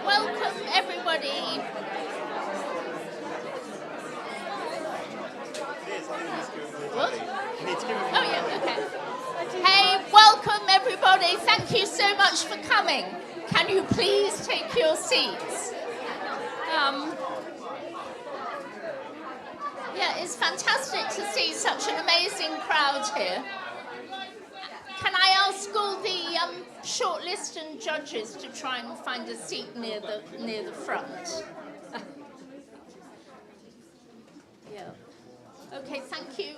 Welcome, everybody. What? Oh, yeah, okay. Hey, welcome, everybody. Thank you so much for coming. Can you please take your seats? Yeah, it's fantastic to see such an amazing crowd here. Can I ask all the shortlist and judges to try and find a seat near the front? Yeah. Okay, thank you.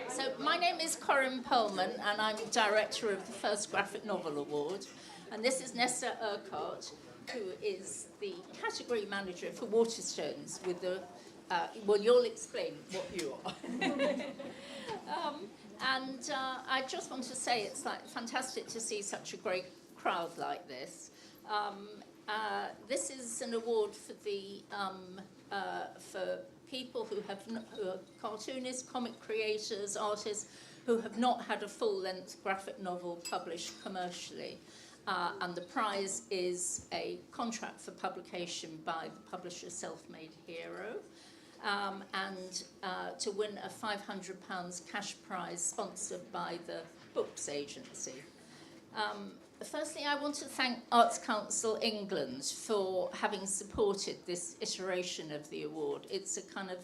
So my name is Corinne Perlman, and I'm director of the First Graphic Novel Award. And this is Nessa Urquhart, who is the category manager for Waterstones with the... well, you'll explain what you are. I just want to say it's fantastic to see such a great crowd like this. This is an award for the for people who are cartoonists, comic creators, artists who have not had a full-length graphic novel published commercially. And the prize is a contract for publication by the publisher Self-Made Hero. And to win a £500 cash prize sponsored by the Books Agency. Firstly, I want to thank Arts Council England for having supported this iteration of the award. It's a kind of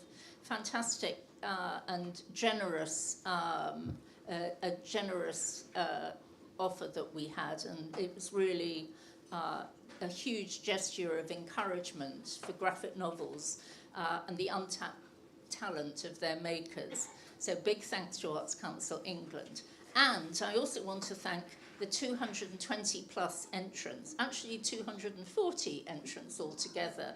fantastic and generous, offer that we had, and it was really a huge gesture of encouragement for graphic novels and the untapped talent of their makers. So big thanks to Arts Council England. And I also want to thank the 220 plus entrants, actually 240 entrants altogether,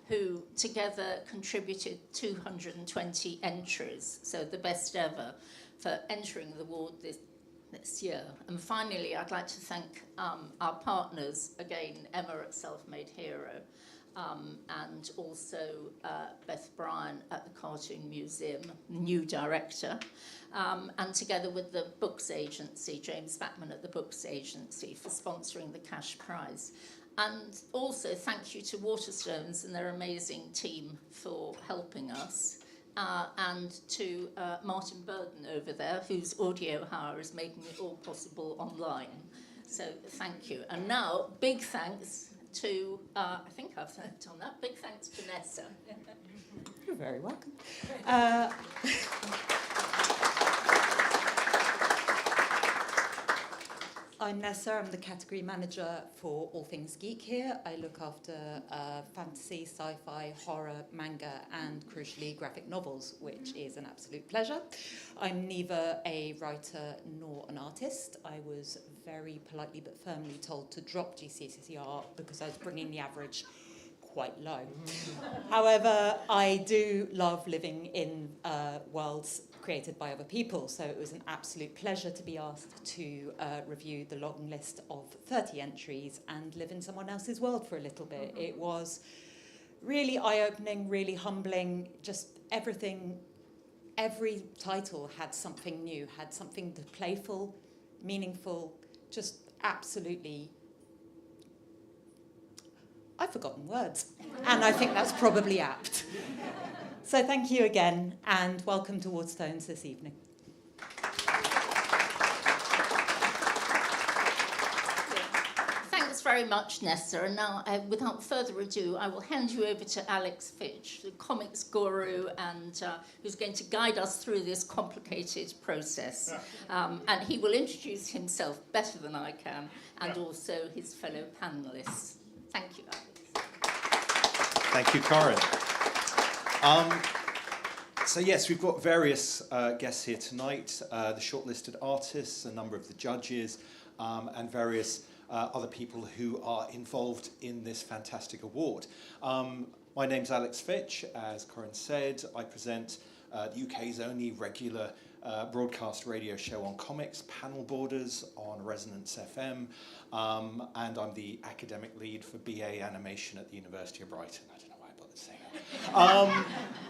who together contributed 220 entries, so the best ever, for entering the award this year. And finally, I'd like to thank our partners, again, Emma at Self-Made Hero, and also Beth Bryan at the Cartoon Museum, new director, and together with the Books Agency, James Batman at the Books Agency, for sponsoring the cash prize. And also thank you to Waterstones and their amazing team for helping us, and to Martin Burden over there, whose audio hire is making it all possible online. So thank you. And now, big thanks to, I think I've done that, big thanks to Nessa. You're very welcome. I'm Nessa, I'm the category manager for All Things Geek here. I look after fantasy, sci-fi, horror, manga, and crucially graphic novels, which is an absolute pleasure. I'm neither a writer nor an artist. I was very politely but firmly told to drop GCSE because I was bringing the average quite low. However, I do love living in worlds created by other people, so it was an absolute pleasure to be asked to review the long list of 30 entries and live in someone else's world for a little bit. It was really eye-opening, really humbling, just everything. Every title had something new, had something playful, meaningful, just absolutely... I've forgotten words, and I think that's probably apt. So thank you again, and welcome to Waterstones this evening. Thanks very much, Nessa. And now, without further ado, I will hand you over to Alex Fitch, the comics guru, and who's going to guide us through this complicated process. And he will introduce himself better than I can, and also his fellow panellists. Thank you, Alex. Thank you, Corinne. So yes, we've got various guests here tonight, the shortlisted artists, a number of the judges, and various other people who are involved in this fantastic award. My name's Alex Fitch. As Corinne said, I present the UK's only regular broadcast radio show on comics, Panel Borders on Resonance FM, and I'm the academic lead for BA Animation at the University of Brighton. I don't know why I bothered saying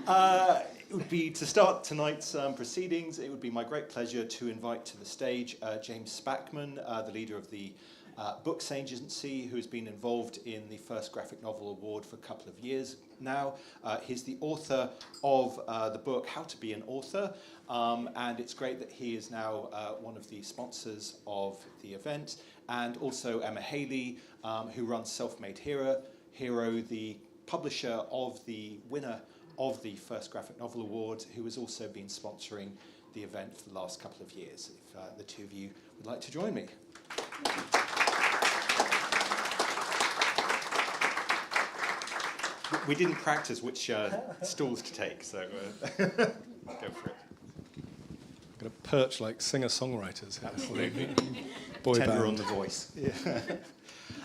that. It would be, to start tonight's proceedings, it would be my great pleasure to invite to the stage James Spackman, the leader of the Books Agency, who has been involved in the first graphic novel award for a couple of years now. He's the author of the book How to Be an Author, and it's great that he is now one of the sponsors of the event, and also Emma Haley, who runs Self-Made Hero, the publisher of the winner of the first graphic novel award, who has also been sponsoring the event for the last couple of years. If the two of you would like to join me. We didn't practice which stools to take, so go for it. I'm going to perch like singer-songwriters. Absolutely. Boy Tender band. on the voice. Yeah.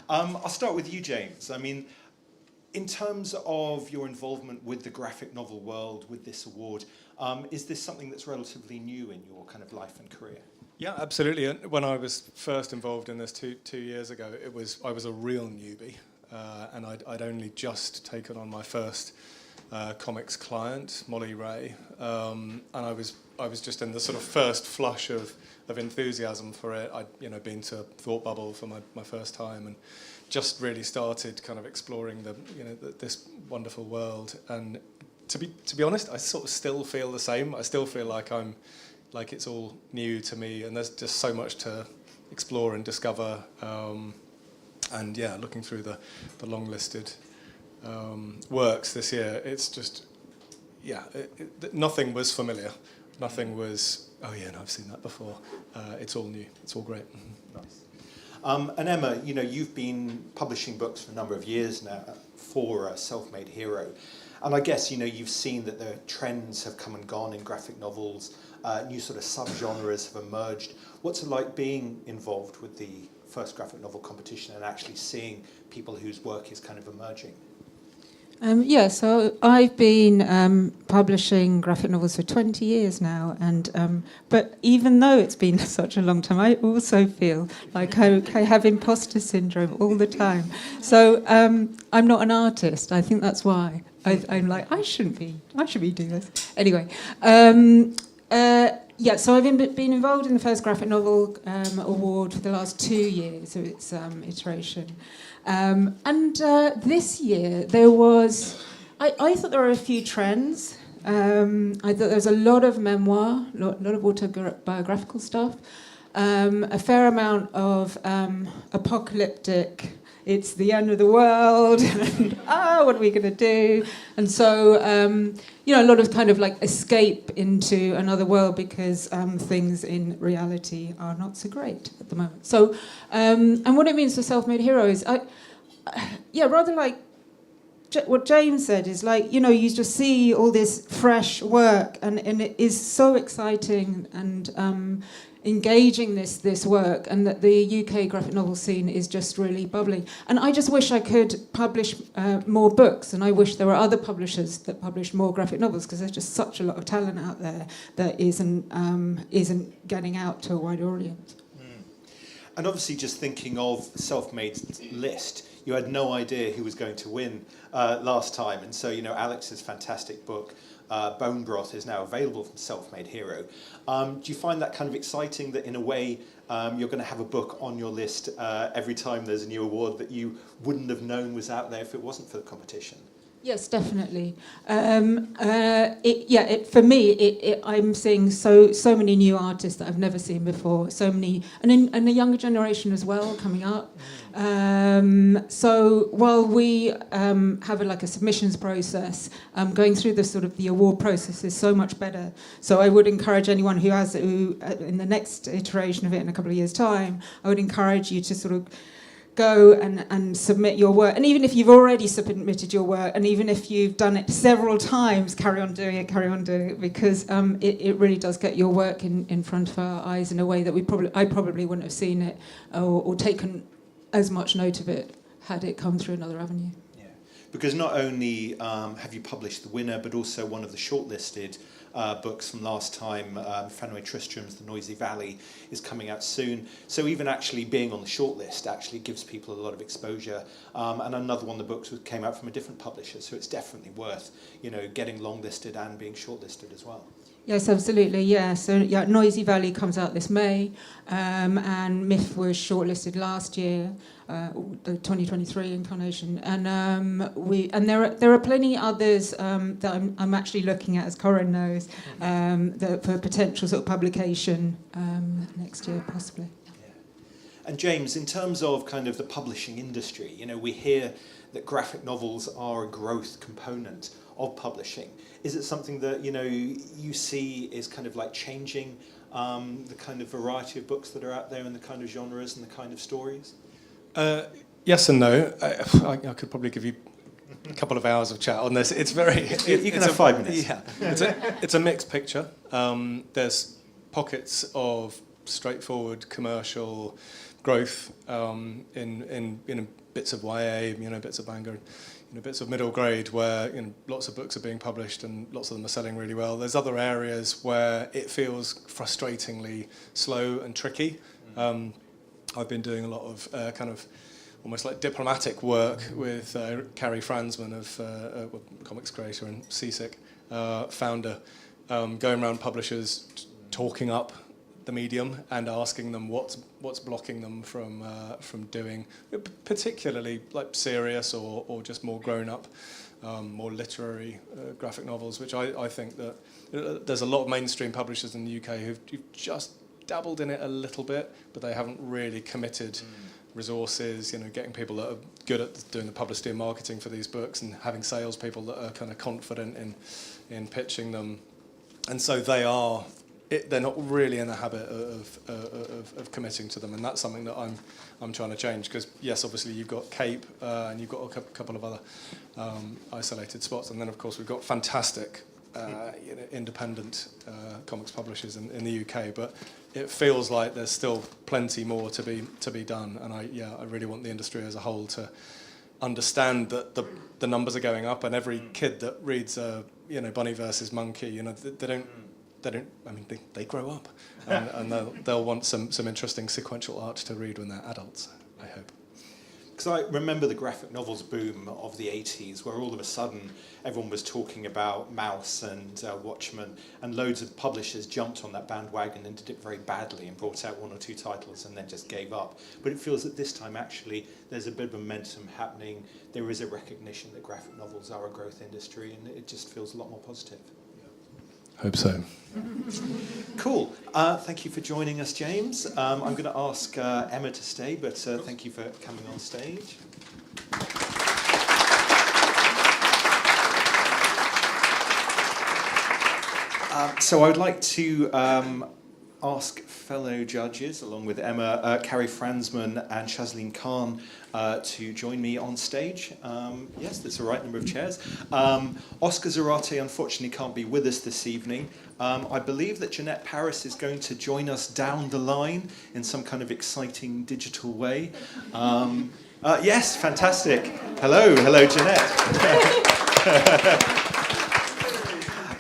I'll start with you, James. I mean, in terms of your involvement with the graphic novel world, with this award, is this something that's relatively new in your kind of life and career? Yeah, absolutely. And when I was first involved in this two years ago, I was a real newbie, and I'd only just taken on my first comics client, Molly Ray, and I was just in the sort of first flush of enthusiasm for it. I'd been to Thought Bubble for my first time, and just really started kind of exploring this wonderful world. And to be honest, I sort of still feel the same. I still feel like it's all new to me, and there's just so much to explore and discover. And yeah, looking through the long listed works this year, it's just nothing was familiar. Nothing was, oh yeah, no, I've seen that before. It's all new. It's all great. Nice. And Emma, you've been publishing books for a number of years now for Self-Made Hero. And I guess, you've seen that the trends have come and gone in graphic novels, new sort of subgenres have emerged. What's it like being involved with the first graphic novel competition and actually seeing people whose work is kind of emerging? So I've been publishing graphic novels for 20 years now, and but even though it's been such a long time, I also feel like I have imposter syndrome all the time. So I'm not an artist. I think that's why I'm like I should be doing this anyway. So I've been involved in the first graphic novel award for the last 2 years of its iteration. And this year there was, I thought there were a few trends. I thought there was a lot of memoir, a lot of autobiographical stuff, a fair amount of apocalyptic, it's the end of the world, and what are we going to do? And so, a lot of kind of like escape into another world because things in reality are not so great at the moment. So, and what it means for Self-Made Hero is, rather like what James said, is like, you just see all this fresh work, and it is so exciting and engaging this work, and that the UK graphic novel scene is just really bubbling. And I just wish I could publish more books, and I wish there were other publishers that publish more graphic novels, because there's just such a lot of talent out there that isn't getting out to a wider audience. And obviously, just thinking of Self-Made's list, you had no idea who was going to win last time. And so, Alex's fantastic book, Bone Broth, is now available from Self-Made Hero. Do you find that kind of exciting, that in a way you're going to have a book on your list every time there's a new award that you wouldn't have known was out there if it wasn't for the competition? Yes, definitely. For me, I'm seeing so many new artists that I've never seen before. So many, and a younger generation as well coming up. So while we have a submissions process, going through the award process is so much better. So I would encourage anyone who in the next iteration of it in a couple of years' time, I would encourage you to sort of go and submit your work. And even if you've already submitted your work, and even if you've done it several times, carry on doing it, because it really does get your work in front of our eyes in a way that I probably wouldn't have seen it or taken as much note of it had it come through another avenue. Yeah, because not only have you published the winner, but also one of the shortlisted books from last time. Fenway Tristram's The Noisy Valley is coming out soon. So even actually being on the shortlist actually gives people a lot of exposure. And another one of the books came out from a different publisher, so it's definitely worth, getting longlisted and being shortlisted as well. Yes, absolutely. Yeah. So yeah, Noisy Valley comes out this May, and Myth was shortlisted last year, the 2023 incarnation, and there are plenty others that I'm actually looking at, as Corinne knows, that for potential sort of publication next year possibly. Yeah. And James, in terms of kind of the publishing industry, we hear that graphic novels are a growth component of publishing. Is it something that you see is kind of like changing the kind of variety of books that are out there and the kind of genres and the kind of stories? Yes and no. I could probably give you a couple of hours of chat on this. It's very... You can have 5 minutes. Yeah. It's a mixed picture. There's pockets of straightforward commercial growth in bits of YA, bits of manga, bits of middle grade where lots of books are being published and lots of them are selling really well. There's other areas where it feels frustratingly slow and tricky. I've been doing a lot of kind of almost like diplomatic work with Carrie Fransman of comics creator and Seasick founder, going around publishers talking up the medium and asking them what's blocking them from doing particularly like serious or just more grown up, more literary graphic novels, which I think that there's a lot of mainstream publishers in the UK who've just dabbled in it a little bit, but they haven't really committed resources, getting people that are good at doing the publicity and marketing for these books and having salespeople that are kind of confident in pitching them, and so they're not really in the habit of committing to them, and that's something that I'm trying to change. Because yes, obviously you've got Cape and you've got a couple of other isolated spots, and then of course we've got fantastic independent comics publishers in the UK, but it feels like there's still plenty more to be done, and I really want the industry as a whole to understand that the numbers are going up, and every kid that reads Bunny versus Monkey, they grow up, and they'll want some interesting sequential art to read when they're adults, I hope. Because I remember the graphic novels boom of the 80s, where all of a sudden everyone was talking about Mouse and Watchmen, and loads of publishers jumped on that bandwagon and did it very badly and brought out 1 or 2 titles and then just gave up. But it feels that this time actually there's a bit of momentum happening. There is a recognition that graphic novels are a growth industry, and it just feels a lot more positive. Hope so. Cool. Thank you for joining us, James. I'm going to ask Emma to stay, but thank you for coming on stage. So I would like to ask fellow judges, along with Emma, Carrie Fransman and Shazleen Khan, to join me on stage. Yes, there's the right number of chairs. Oscar Zarate unfortunately can't be with us this evening. I believe that Jeanette Paris is going to join us down the line in some kind of exciting digital way. Yes, fantastic. Hello, Jeanette.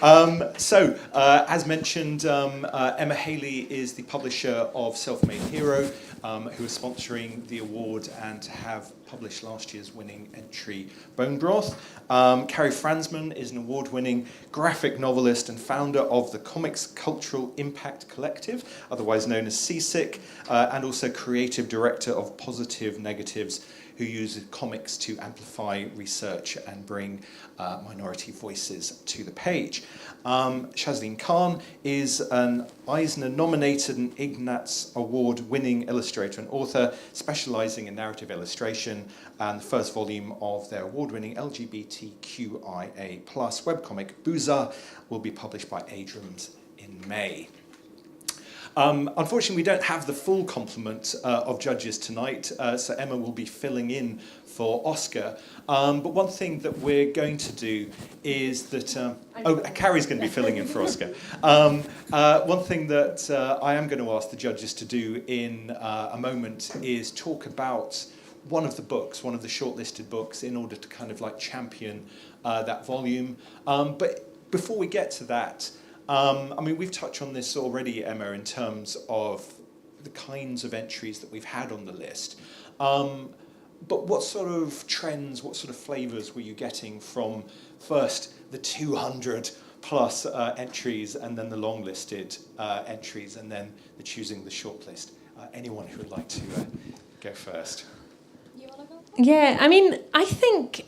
As mentioned, Emma Haley is the publisher of Self-Made Hero, who is sponsoring the award and have published last year's winning entry, Bone Broth. Carrie Fransman is an award-winning graphic novelist and founder of the Comics Cultural Impact Collective, otherwise known as Seasick, and also creative director of Positive Negatives, who uses comics to amplify research and bring minority voices to the page. Shazleen Khan is an Eisner-nominated and Ignatz Award-winning illustrator and author, specializing in narrative illustration, and the first volume of their award-winning LGBTQIA+ webcomic, Booza, will be published by Adrams in May. Unfortunately, we don't have the full complement of judges tonight, so Emma will be filling in for Oscar. But one thing that we're going to do is that... Carrie's going to be filling in for Oscar. One thing that I am going to ask the judges to do in a moment is talk about one of the shortlisted books, in order to kind of like champion that volume. But before we get to that, I mean, we've touched on this already, Emma, in terms of the kinds of entries that we've had on the list. But what sort of trends, what sort of flavours were you getting from first the 200 plus entries and then the long-listed entries and then the choosing the shortlist? Anyone who would like to go first? You want to go? Yeah, I mean, I think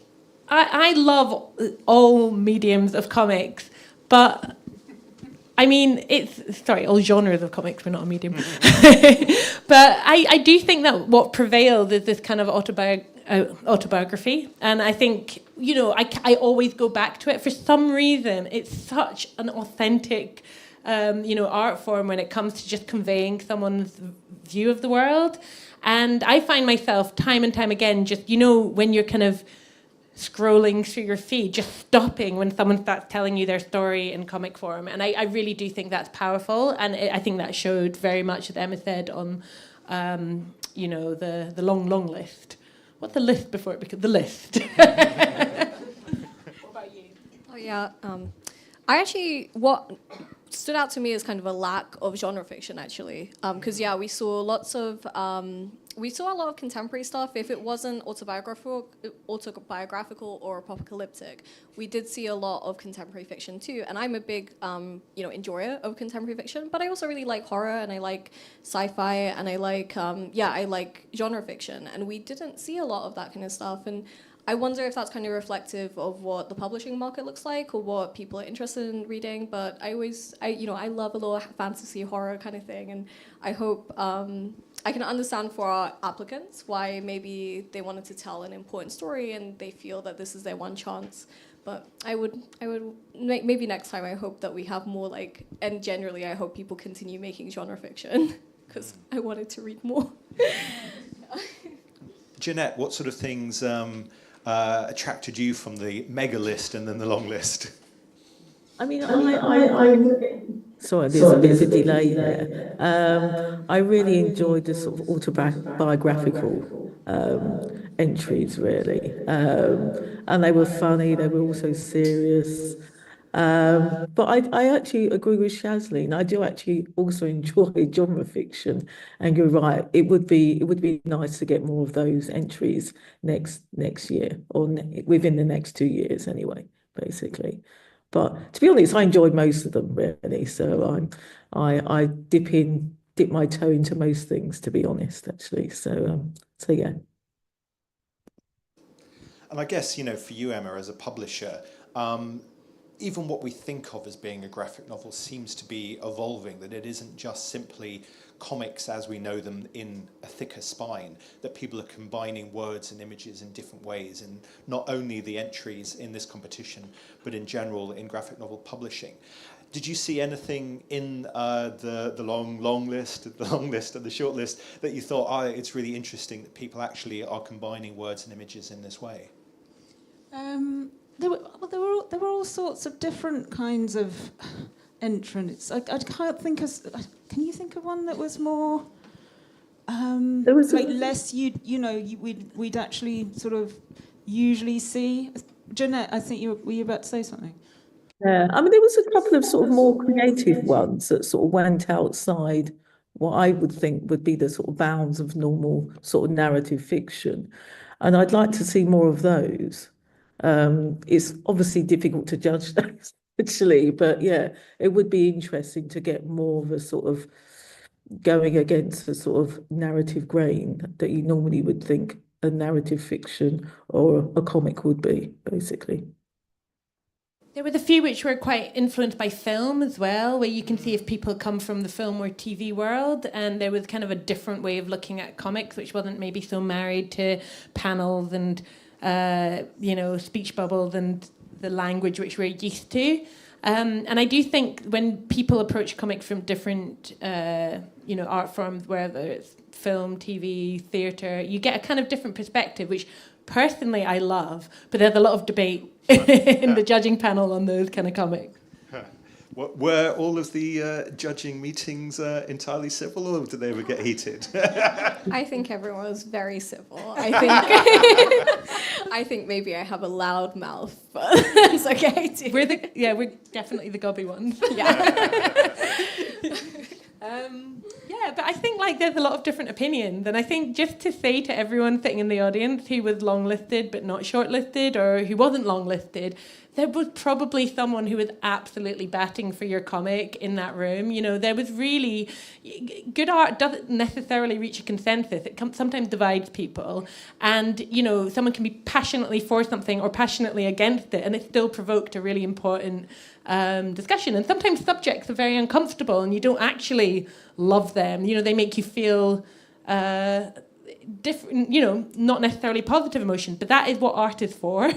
I love all mediums of comics, but I mean, all genres of comics, we're not a medium. But I do think that what prevailed is this kind of autobiography. And I think, I always go back to it. For some reason, it's such an authentic, art form when it comes to just conveying someone's view of the world. And I find myself time and time again, just, when you're kind of scrolling through your feed, just stopping when someone starts telling you their story in comic form. And I really do think that's powerful. And I think that showed very much, as Emma said, on, the long list. What's the list before it becomes the list? What about you? Oh, yeah. What stood out to me is kind of a lack of genre fiction, actually. Because, we saw a lot of contemporary stuff. If it wasn't autobiographical or apocalyptic, we did see a lot of contemporary fiction too. And I'm a big, enjoyer of contemporary fiction, but I also really like horror and I like sci-fi and I like, I like genre fiction. And we didn't see a lot of that kind of stuff. And I wonder if that's kind of reflective of what the publishing market looks like or what people are interested in reading. But I love a little fantasy horror kind of thing. And I hope I can understand for our applicants why maybe they wanted to tell an important story and they feel that this is their one chance. But I would maybe next time I hope that we have more and generally I hope people continue making genre fiction because I wanted to read more. Jeanette, what sort of things attracted you from the mega list and then the long list? I mean, sorry, there's a bit of a delay there. I really enjoyed the sort of autobiographical entries, really. And they were funny, they were also serious. But I actually agree with Shazleen. I do actually also enjoy genre fiction. And you're right, it would be nice to get more of those entries next year or within the next 2 years anyway, basically. But to be honest, I enjoyed most of them really. So I dip my toe into most things, to be honest, actually. So yeah. And I guess, for you, Emma, as a publisher, even what we think of as being a graphic novel seems to be evolving, that it isn't just simply comics as we know them in a thicker spine, that people are combining words and images in different ways, and not only the entries in this competition, but in general in graphic novel publishing. Did you see anything in the long list, and the short list that you thought, it's really interesting that people actually are combining words and images in this way? There were all sorts of different kinds of entrants. I can't think of. Can you think of one that was more? There was less. We'd actually sort of usually see. Jeanette, I think were you about to say something? Yeah, I mean, there was a couple of sort of more creative ones that sort of went outside what I would think would be the sort of bounds of normal sort of narrative fiction, and I'd like to see more of those. It's obviously difficult to judge those actually, but yeah, it would be interesting to get more of a sort of going against the sort of narrative grain that you normally would think a narrative fiction or a comic would be, basically. There were the few which were quite influenced by film as well, where you can see if people come from the film or TV world, and there was kind of a different way of looking at comics, which wasn't maybe so married to panels and speech bubbles and the language which we're used to. And I do think when people approach comics from different, art forms, whether it's film, TV, theatre, you get a kind of different perspective, which personally I love, but there's a lot of debate in the judging panel on those kind of comics. Were all of the judging meetings entirely civil, or did they ever get heated? I think everyone was very civil. I think maybe I have a loud mouth, but it's okay too. We're definitely the gobby ones. Yeah, but I think there's a lot of different opinions, and I think just to say to everyone sitting in the audience who was longlisted but not shortlisted, or who wasn't longlisted, there was probably someone who was absolutely batting for your comic in that room. There was really... Good art doesn't necessarily reach a consensus. It sometimes divides people. And, someone can be passionately for something or passionately against it, and it still provoked a really important discussion. And sometimes subjects are very uncomfortable, and you don't actually love them. They make you feel... different, not necessarily positive emotion, but that is what art is for.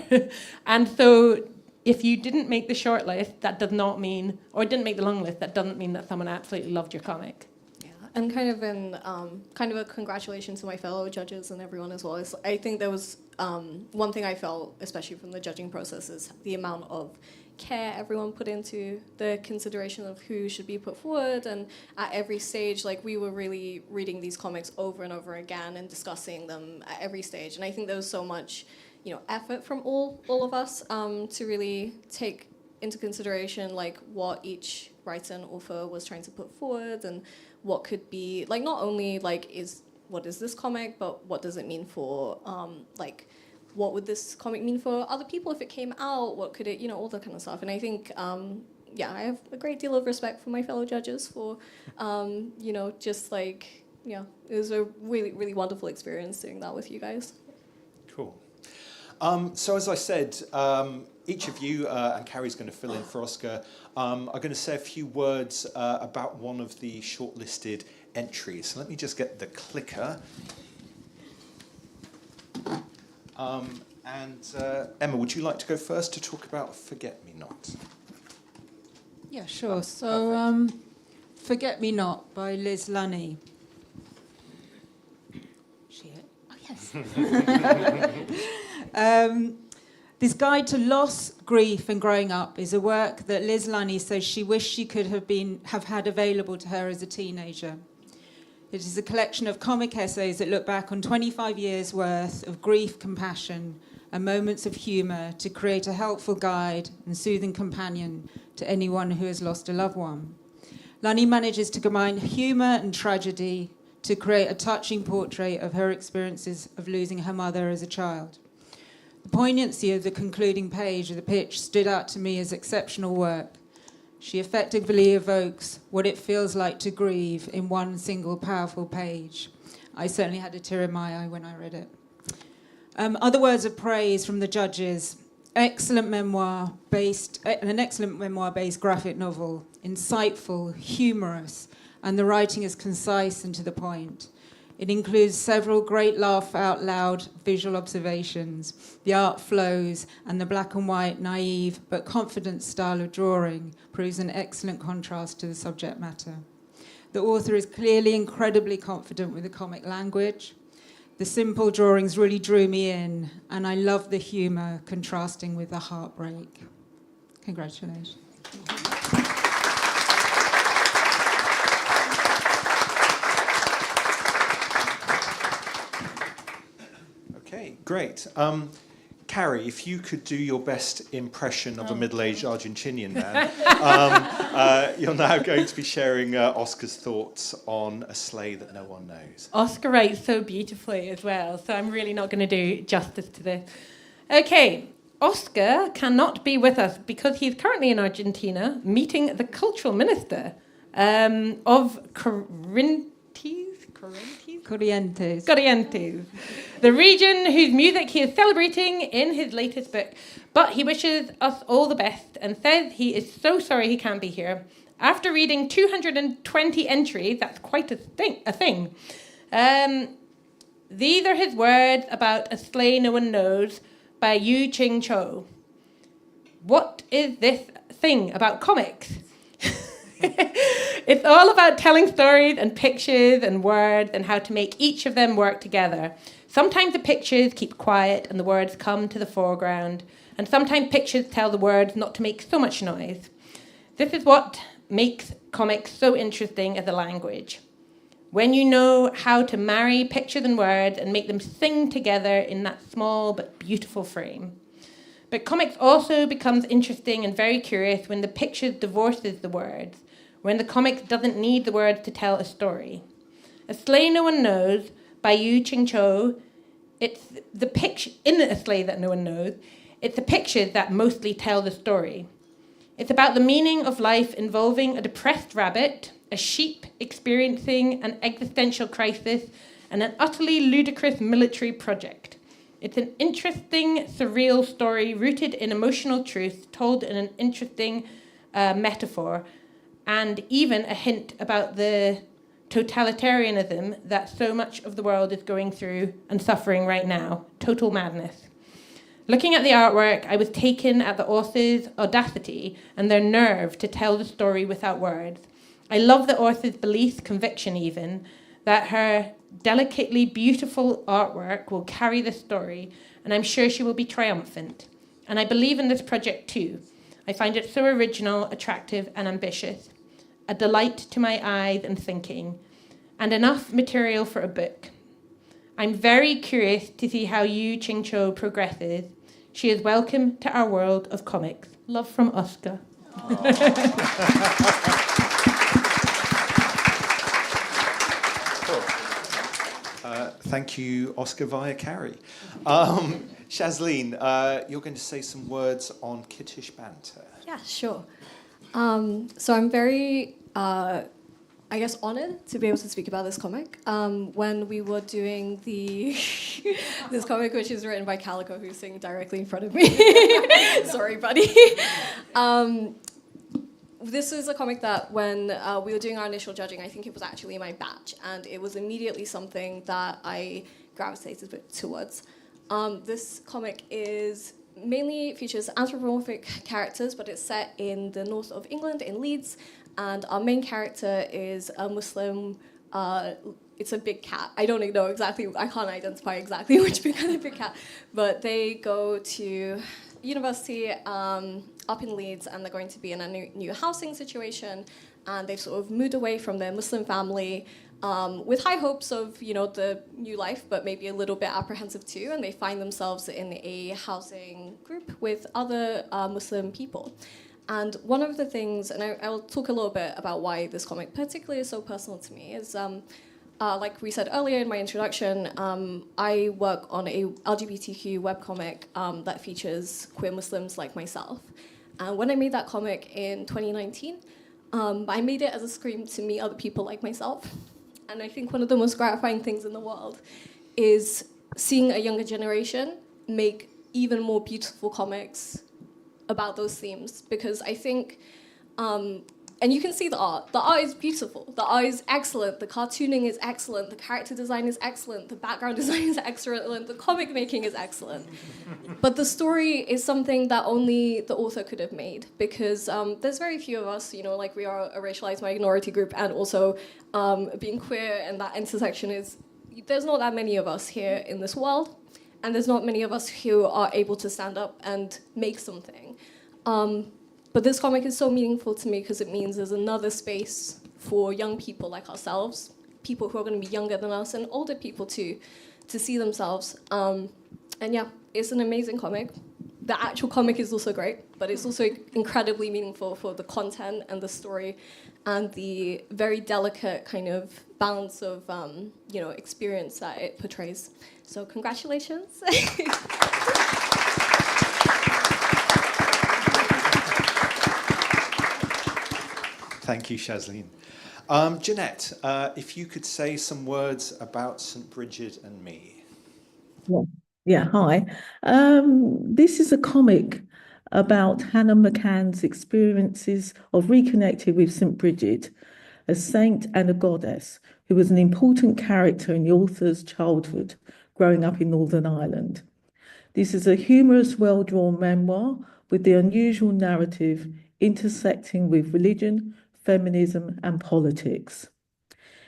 And so... If you didn't make the short list, that does not mean, or didn't make the long list, that doesn't mean that someone absolutely loved your comic. Yeah, and kind of a congratulations to my fellow judges and everyone as well. I think there was one thing I felt, especially from the judging process, is the amount of care everyone put into the consideration of who should be put forward. And at every stage, we were really reading these comics over and over again and discussing them at every stage. And I think there was so much effort from all of us to really take into consideration what each writer and author was trying to put forward, and what could be not only what is this comic, but what does it mean for what would this comic mean for other people if it came out? What could it, all that kind of stuff. And I think I have a great deal of respect for my fellow judges for it was a really, really wonderful experience doing that with you guys. Cool. So as I said, each of you, and Carrie's going to fill in for Oscar, are going to say a few words about one of the shortlisted entries. So let me just get the clicker. Emma, would you like to go first to talk about Forget Me Not? Yeah, sure. So, Forget Me Not by Liz Lunny. This guide to loss, grief and growing up is a work that Liz Lunny says she wished she could have had available to her as a teenager. It is a collection of comic essays that look back on 25 years' worth of grief, compassion and moments of humour to create a helpful guide and soothing companion to anyone who has lost a loved one. Lunny manages to combine humour and tragedy to create a touching portrait of her experiences of losing her mother as a child. The poignancy of the concluding page of the pitch stood out to me as exceptional work. She effectively evokes what it feels like to grieve in one single powerful page. I certainly had a tear in my eye when I read it. Other words of praise from the judges. An excellent memoir-based graphic novel, insightful, humorous, and the writing is concise and to the point. It includes several great laugh-out-loud visual observations. The art flows, and the black and white, naive but confident style of drawing proves an excellent contrast to the subject matter. The author is clearly incredibly confident with the comic language. The simple drawings really drew me in, and I love the humour contrasting with the heartbreak. Congratulations. Okay, great. Carrie, if you could do your best impression of a middle-aged Argentinian man, you're now going to be sharing Oscar's thoughts on A Sleigh That No One Knows. Oscar writes so beautifully as well, so I'm really not going to do justice to this. Okay, Oscar cannot be with us because he's currently in Argentina meeting the cultural minister of Corrientes, the region whose music he is celebrating in his latest book. But he wishes us all the best and says he is so sorry he can't be here. After reading 220 entries, that's quite a thing. These are his words about A Sleigh No One Knows by Yu Ching Cho. What is this thing about comics? It's all about telling stories and pictures and words and how to make each of them work together. Sometimes the pictures keep quiet and the words come to the foreground, and sometimes pictures tell the words not to make so much noise. This is what makes comics so interesting as a language. When you know how to marry pictures and words and make them sing together in that small but beautiful frame. But comics also becomes interesting and very curious when the picture divorces the words, when the comic doesn't need the words to tell a story. A Sleigh No One Knows by Yu Ching-cho, it's the picture in A Sleigh That No One Knows, it's the pictures that mostly tell the story. It's about the meaning of life involving a depressed rabbit, a sheep experiencing an existential crisis, and an utterly ludicrous military project. It's an interesting, surreal story rooted in emotional truth, told in an interesting metaphor, and even a hint about the totalitarianism that so much of the world is going through and suffering right now. Total madness. Looking at the artwork, I was taken at the author's audacity and their nerve to tell the story without words. I love the author's belief, conviction even, that her delicately beautiful artwork will carry the story, and I'm sure she will be triumphant. And I believe in this project too. I find it so original, attractive, and ambitious, a delight to my eyes and thinking, and enough material for a book. I'm very curious to see how Yu Ching-cho progresses. She is welcome to our world of comics. Love from Oscar. Thank you, Oscar via Carrie. Shazleen, you're going to say some words on Kittish banter. Yeah, sure. So I'm very, I guess, honored to be able to speak about this comic. When we were doing this comic, which is written by Calico, who's sitting directly in front of me. Sorry, buddy. This is a comic that when we were doing our initial judging, I think it was actually my batch, and it was immediately something that I gravitated a bit towards. This comic mainly features anthropomorphic characters, but it's set in the north of England, in Leeds, and our main character is a Muslim. It's a big cat. I don't know exactly, I can't identify exactly which kind of big cat, but they go to university up in Leeds, and they're going to be in a new housing situation, and they've sort of moved away from their Muslim family with high hopes of, the new life, but maybe a little bit apprehensive too, and they find themselves in a housing group with other Muslim people. And one of the things, and I'll talk a little bit about why this comic particularly is so personal to me, is like we said earlier in my introduction, I work on a LGBTQ webcomic that features queer Muslims like myself. And when I made that comic in 2019, I made it as a scream to meet other people like myself. And I think one of the most gratifying things in the world is seeing a younger generation make even more beautiful comics about those themes. Because I think, and you can see the art. The art is beautiful. The art is excellent. The cartooning is excellent. The character design is excellent. The background design is excellent. The comic making is excellent. But the story is something that only the author could have made, because there's very few of us, like we are a racialized minority group, and also being queer, and that intersection there's not that many of us here in this world, and there's not many of us who are able to stand up and make something. But this comic is so meaningful to me because it means there's another space for young people like ourselves, people who are going to be younger than us, and older people too, to see themselves. And yeah, it's an amazing comic. The actual comic is also great, but it's also incredibly meaningful for the content and the story and the very delicate kind of balance of experience that it portrays. So congratulations. Thank you, Shazleen. Jeanette, if you could say some words about St. Bridget and Me. Yeah, hi. This is a comic about Hannah McCann's experiences of reconnecting with St. Bridget, a saint and a goddess who was an important character in the author's childhood growing up in Northern Ireland. This is a humorous, well-drawn memoir with the unusual narrative intersecting with religion, feminism, and politics.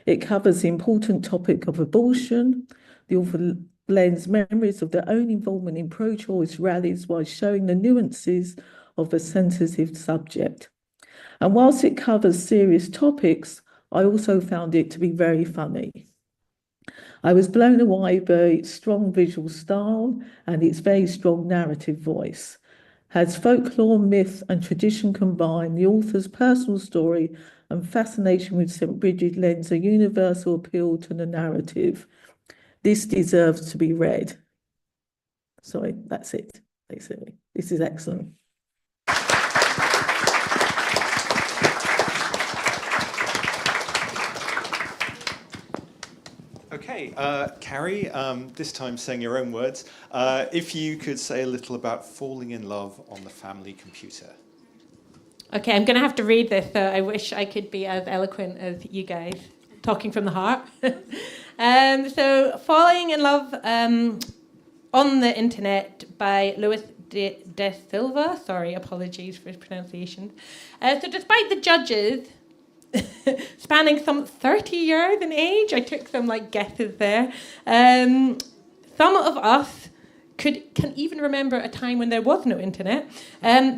It covers the important topic of abortion. The author blends memories of their own involvement in pro-choice rallies while showing the nuances of a sensitive subject. And whilst it covers serious topics, I also found it to be very funny. I was blown away by its strong visual style and its very strong narrative voice. As folklore, myth, and tradition combine, the author's personal story and fascination with St. Bridget lends a universal appeal to the narrative. This deserves to be read. Sorry, that's it, basically. This is excellent. Okay, Carrie, this time saying your own words, if you could say a little about falling in love on the family computer. Okay, I'm going to have to read this, so I wish I could be as eloquent as you guys, talking from the heart. So, Falling in Love on the Internet by Luis de Silva. Sorry, apologies for his pronunciation. So, despite the judges spanning some 30 years in age, I took some guesses there. Some of us can even remember a time when there was no internet.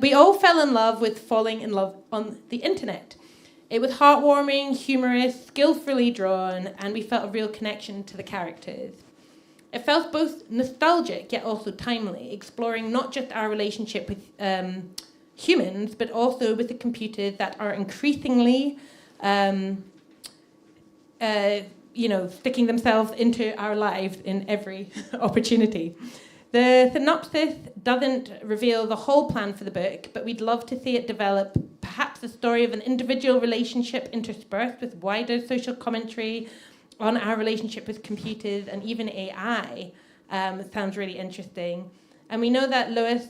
We all fell in love with falling in love on the internet. It was heartwarming, humorous, skillfully drawn, and we felt a real connection to the characters. It felt both nostalgic yet also timely, exploring not just our relationship with humans, but also with the computers that are increasingly sticking themselves into our lives in every opportunity. The synopsis doesn't reveal the whole plan for the book, but we'd love to see it develop perhaps the story of an individual relationship interspersed with wider social commentary on our relationship with computers and even AI. Sounds really interesting. And we know that Lois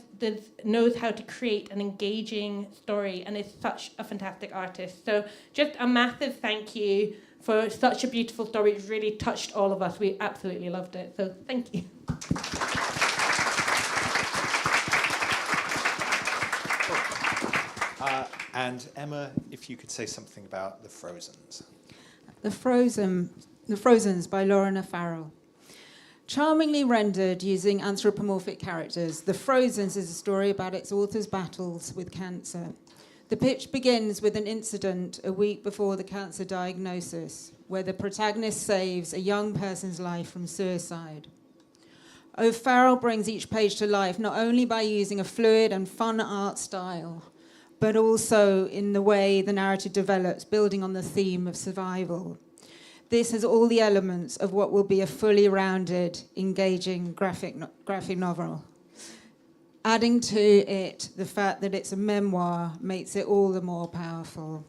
knows how to create an engaging story and is such a fantastic artist. So just a massive thank you for such a beautiful story. It really touched all of us. We absolutely loved it. So thank you. And Emma, if you could say something about The Frozens. The Frozens by Lorna Farrell. Charmingly rendered using anthropomorphic characters, The Frozens is a story about its author's battles with cancer. The pitch begins with an incident a week before the cancer diagnosis, where the protagonist saves a young person's life from suicide. O'Farrell brings each page to life not only by using a fluid and fun art style, but also in the way the narrative develops, building on the theme of survival. This has all the elements of what will be a fully rounded, engaging graphic novel. Adding to it the fact that it's a memoir makes it all the more powerful.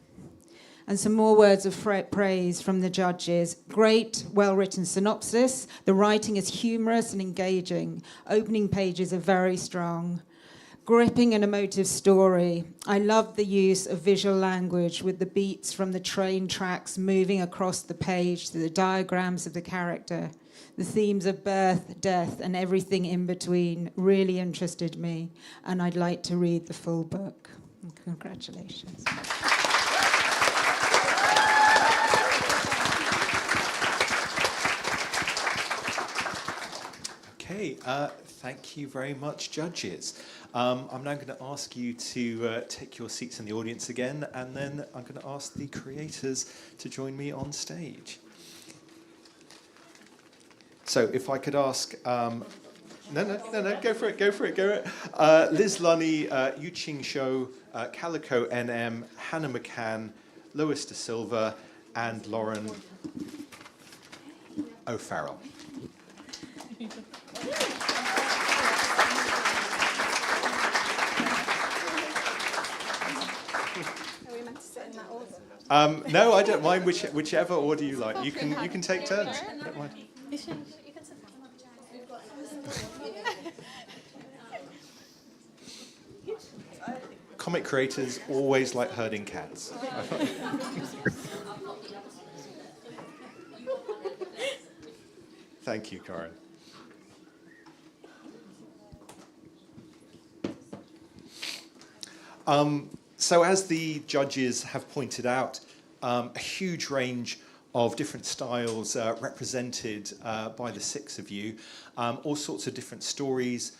And some more words of praise from the judges. Great, well-written synopsis. The writing is humorous and engaging. Opening pages are very strong. Gripping and emotive story. I love the use of visual language with the beats from the train tracks moving across the page to the diagrams of the character. The themes of birth, death, and everything in between really interested me, and I'd like to read the full book. Congratulations. Okay, thank you very much, judges. I'm now going to ask you to take your seats in the audience again, and then I'm going to ask the creators to join me on stage. So if I could ask, no, go for it. Liz Lunny, Yu-Ching Shou, Calico NM, Hannah McCann, Lois de Silva, and Lauren O'Farrell. No, I don't mind whichever order you like. You can take turns. I don't mind. Comic creators always like herding cats. Thank you, Corinne. So as the judges have pointed out, a huge range of different styles represented by the six of you, all sorts of different stories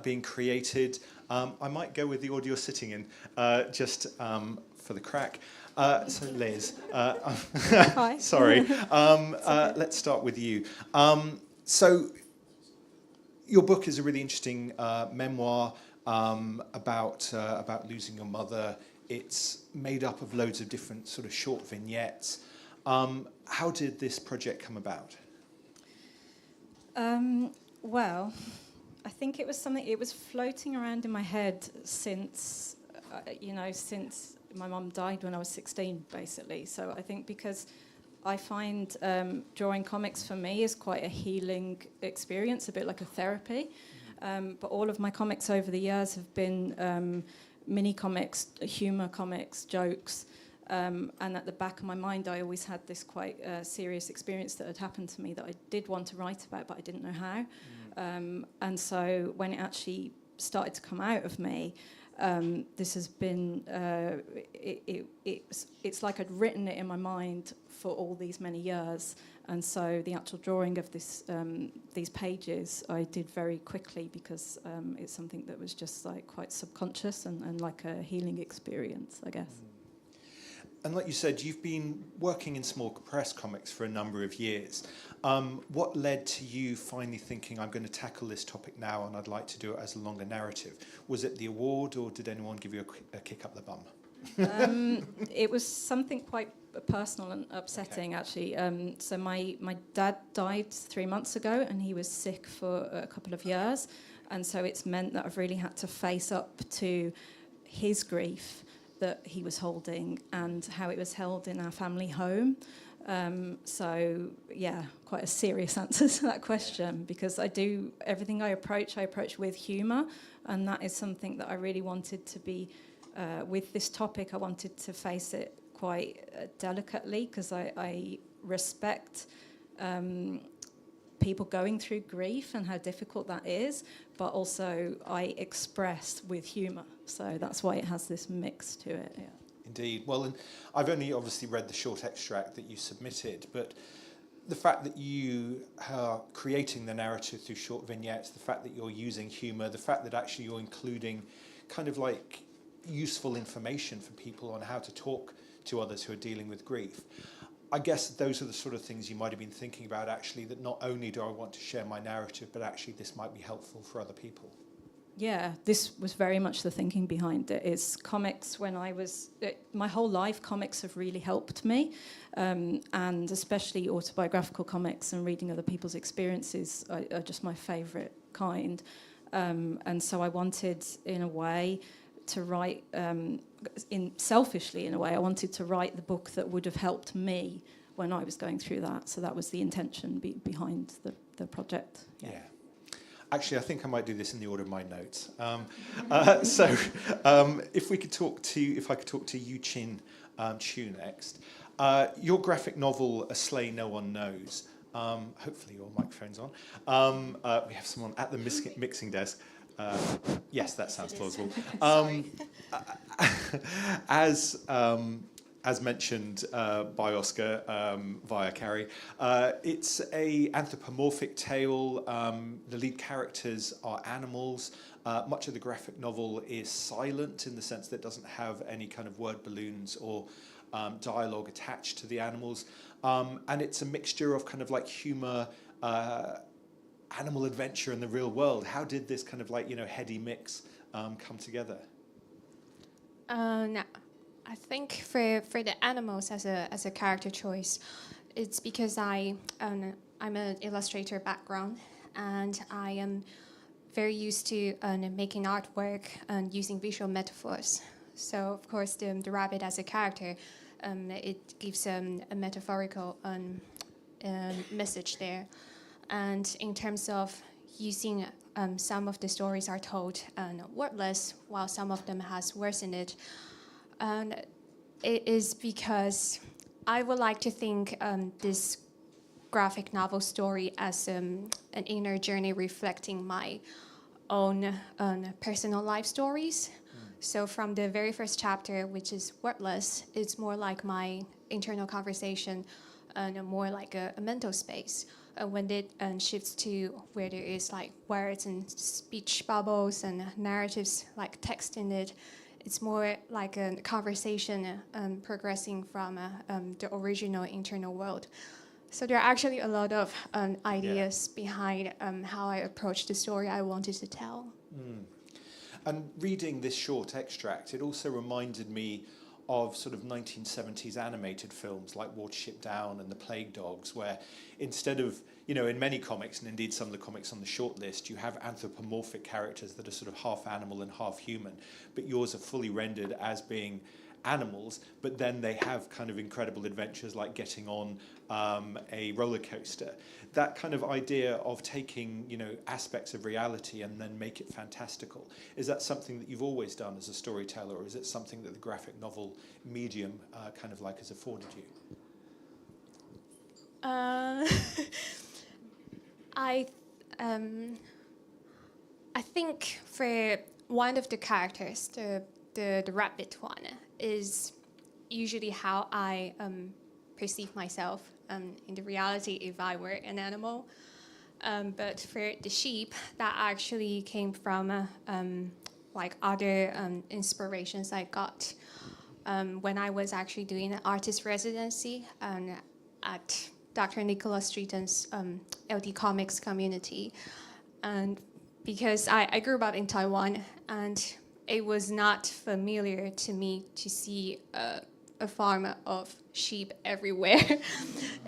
being created, I might go with the order you're sitting in, just for the crack. So Liz, Hi. sorry. Let's start with you. So your book is a really interesting memoir about losing your mother. It's made up of loads of different sort of short vignettes. How did this project come about? Well, I think it was something. It was floating around in my head since, since my mum died when I was 16, basically. So I think because I find drawing comics for me is quite a healing experience, a bit like a therapy. But all of my comics over the years have been mini comics, humour comics, jokes. And at the back of my mind, I always had this quite serious experience that had happened to me that I did want to write about, but I didn't know how. And so when it actually started to come out of me, this has been, it's like I'd written it in my mind for all these many years. And so the actual drawing of this, these pages I did very quickly because it's something that was just like quite subconscious and like a healing experience, I guess. And like you said, you've been working in small press comics for a number of years. What led to you finally thinking, I'm going to tackle this topic now and I'd like to do it as a longer narrative? Was it the award or did anyone give you a kick up the bum? It was something quite personal and upsetting, actually. So my dad died 3 months ago and he was sick for a couple of years. And so it's meant that I've really had to face up to his grief that he was holding and how it was held in our family home. So, yeah, quite a serious answer to that question because I do everything I approach with humour, and that is something that I really wanted to be, with this topic, I wanted to face it quite delicately because I respect people going through grief and how difficult that is, but also I express with humour. So that's why it has this mix to it. Yeah. Indeed. Well, and I've only obviously read the short extract that you submitted, but the fact that you are creating the narrative through short vignettes, the fact that you're using humour, the fact that actually you're including kind of like useful information for people on how to talk to others who are dealing with grief. I guess those are the sort of things you might have been thinking about actually, that not only do I want to share my narrative, but actually this might be helpful for other people. Yeah, this was very much the thinking behind it. It's comics when I was... my whole life, comics have really helped me, and especially autobiographical comics and reading other people's experiences are just my favourite kind. And so I wanted, in a way, to write... selfishly, in a way, I wanted to write the book that would have helped me when I was going through that. So that was the intention behind the project. Yeah. Actually, I think I might do this in the order of my notes. If I could talk to Yu Chin Chu next. Your graphic novel, A Sleigh No One Knows. Hopefully your microphone's on. We have someone at the mixing desk. Yes, that sounds plausible. As mentioned by Oscar via Carrie, it's a anthropomorphic tale. The lead characters are animals. Much of the graphic novel is silent in the sense that it doesn't have any kind of word balloons or dialogue attached to the animals. And it's a mixture of kind of like humour, animal adventure in the real world. How did this kind of like, heady mix come together? No, I think for the animals as a character choice, it's because I'm an illustrator background, and I am very used to making artwork and using visual metaphors. So of course the rabbit as a character, it gives a metaphorical message there. And in terms of using some of the stories are told wordless, while some of them has words in it. And it is because I would like to think this graphic novel story as an inner journey reflecting my own personal life stories. So from the very first chapter, which is wordless, it's more like my internal conversation and more like a mental space. When it shifts to where there is like words and speech bubbles and narratives like text in it, it's more like a conversation progressing from the original internal world. So there are actually a lot of ideas behind how I approached the story I wanted to tell. And reading this short extract, it also reminded me of sort of 1970s animated films like Watership Down and The Plague Dogs, where instead of, you know, in many comics, and indeed some of the comics on the short list, you have anthropomorphic characters that are sort of half animal and half human, but yours are fully rendered as being animals, but then they have kind of incredible adventures like getting on a roller coaster. That kind of idea of taking, you know, aspects of reality and then make it fantastical, is that something that you've always done as a storyteller, or is it something that the graphic novel medium kind of like has afforded you? I think for one of the characters, the rabbit one, is usually how I perceive myself in the reality if I were an animal. But for the sheep, that actually came from like other inspirations I got when I was actually doing an artist residency at Dr. Nicholas Streeton's LD Comics community. And because I grew up in Taiwan, and it was not familiar to me to see a farm of sheep everywhere.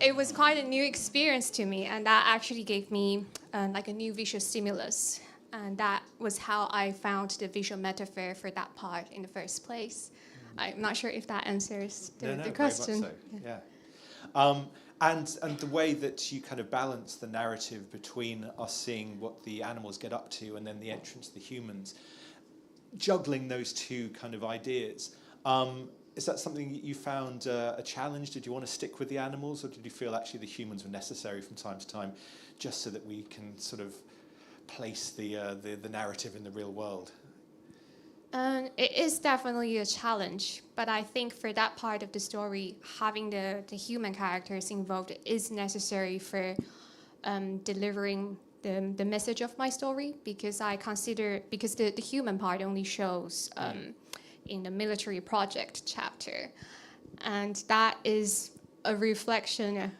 It was quite a new experience to me, and that actually gave me like a new visual stimulus. And that was how I found the visual metaphor for that part in the first place. I'm not sure if that answers the question. Very much so. Yeah. And the way that you kind of balance the narrative between us seeing what the animals get up to and then the entrance of the humans, juggling those two kind of ideas. Is that something that you found a challenge? Did you want to stick with the animals, or did you feel actually the humans were necessary from time to time just so that we can sort of place the narrative in the real world? It is definitely a challenge, but I think for that part of the story, having the human characters involved is necessary for delivering the message of my story, because the human part only shows in the military project chapter, and that is a reflection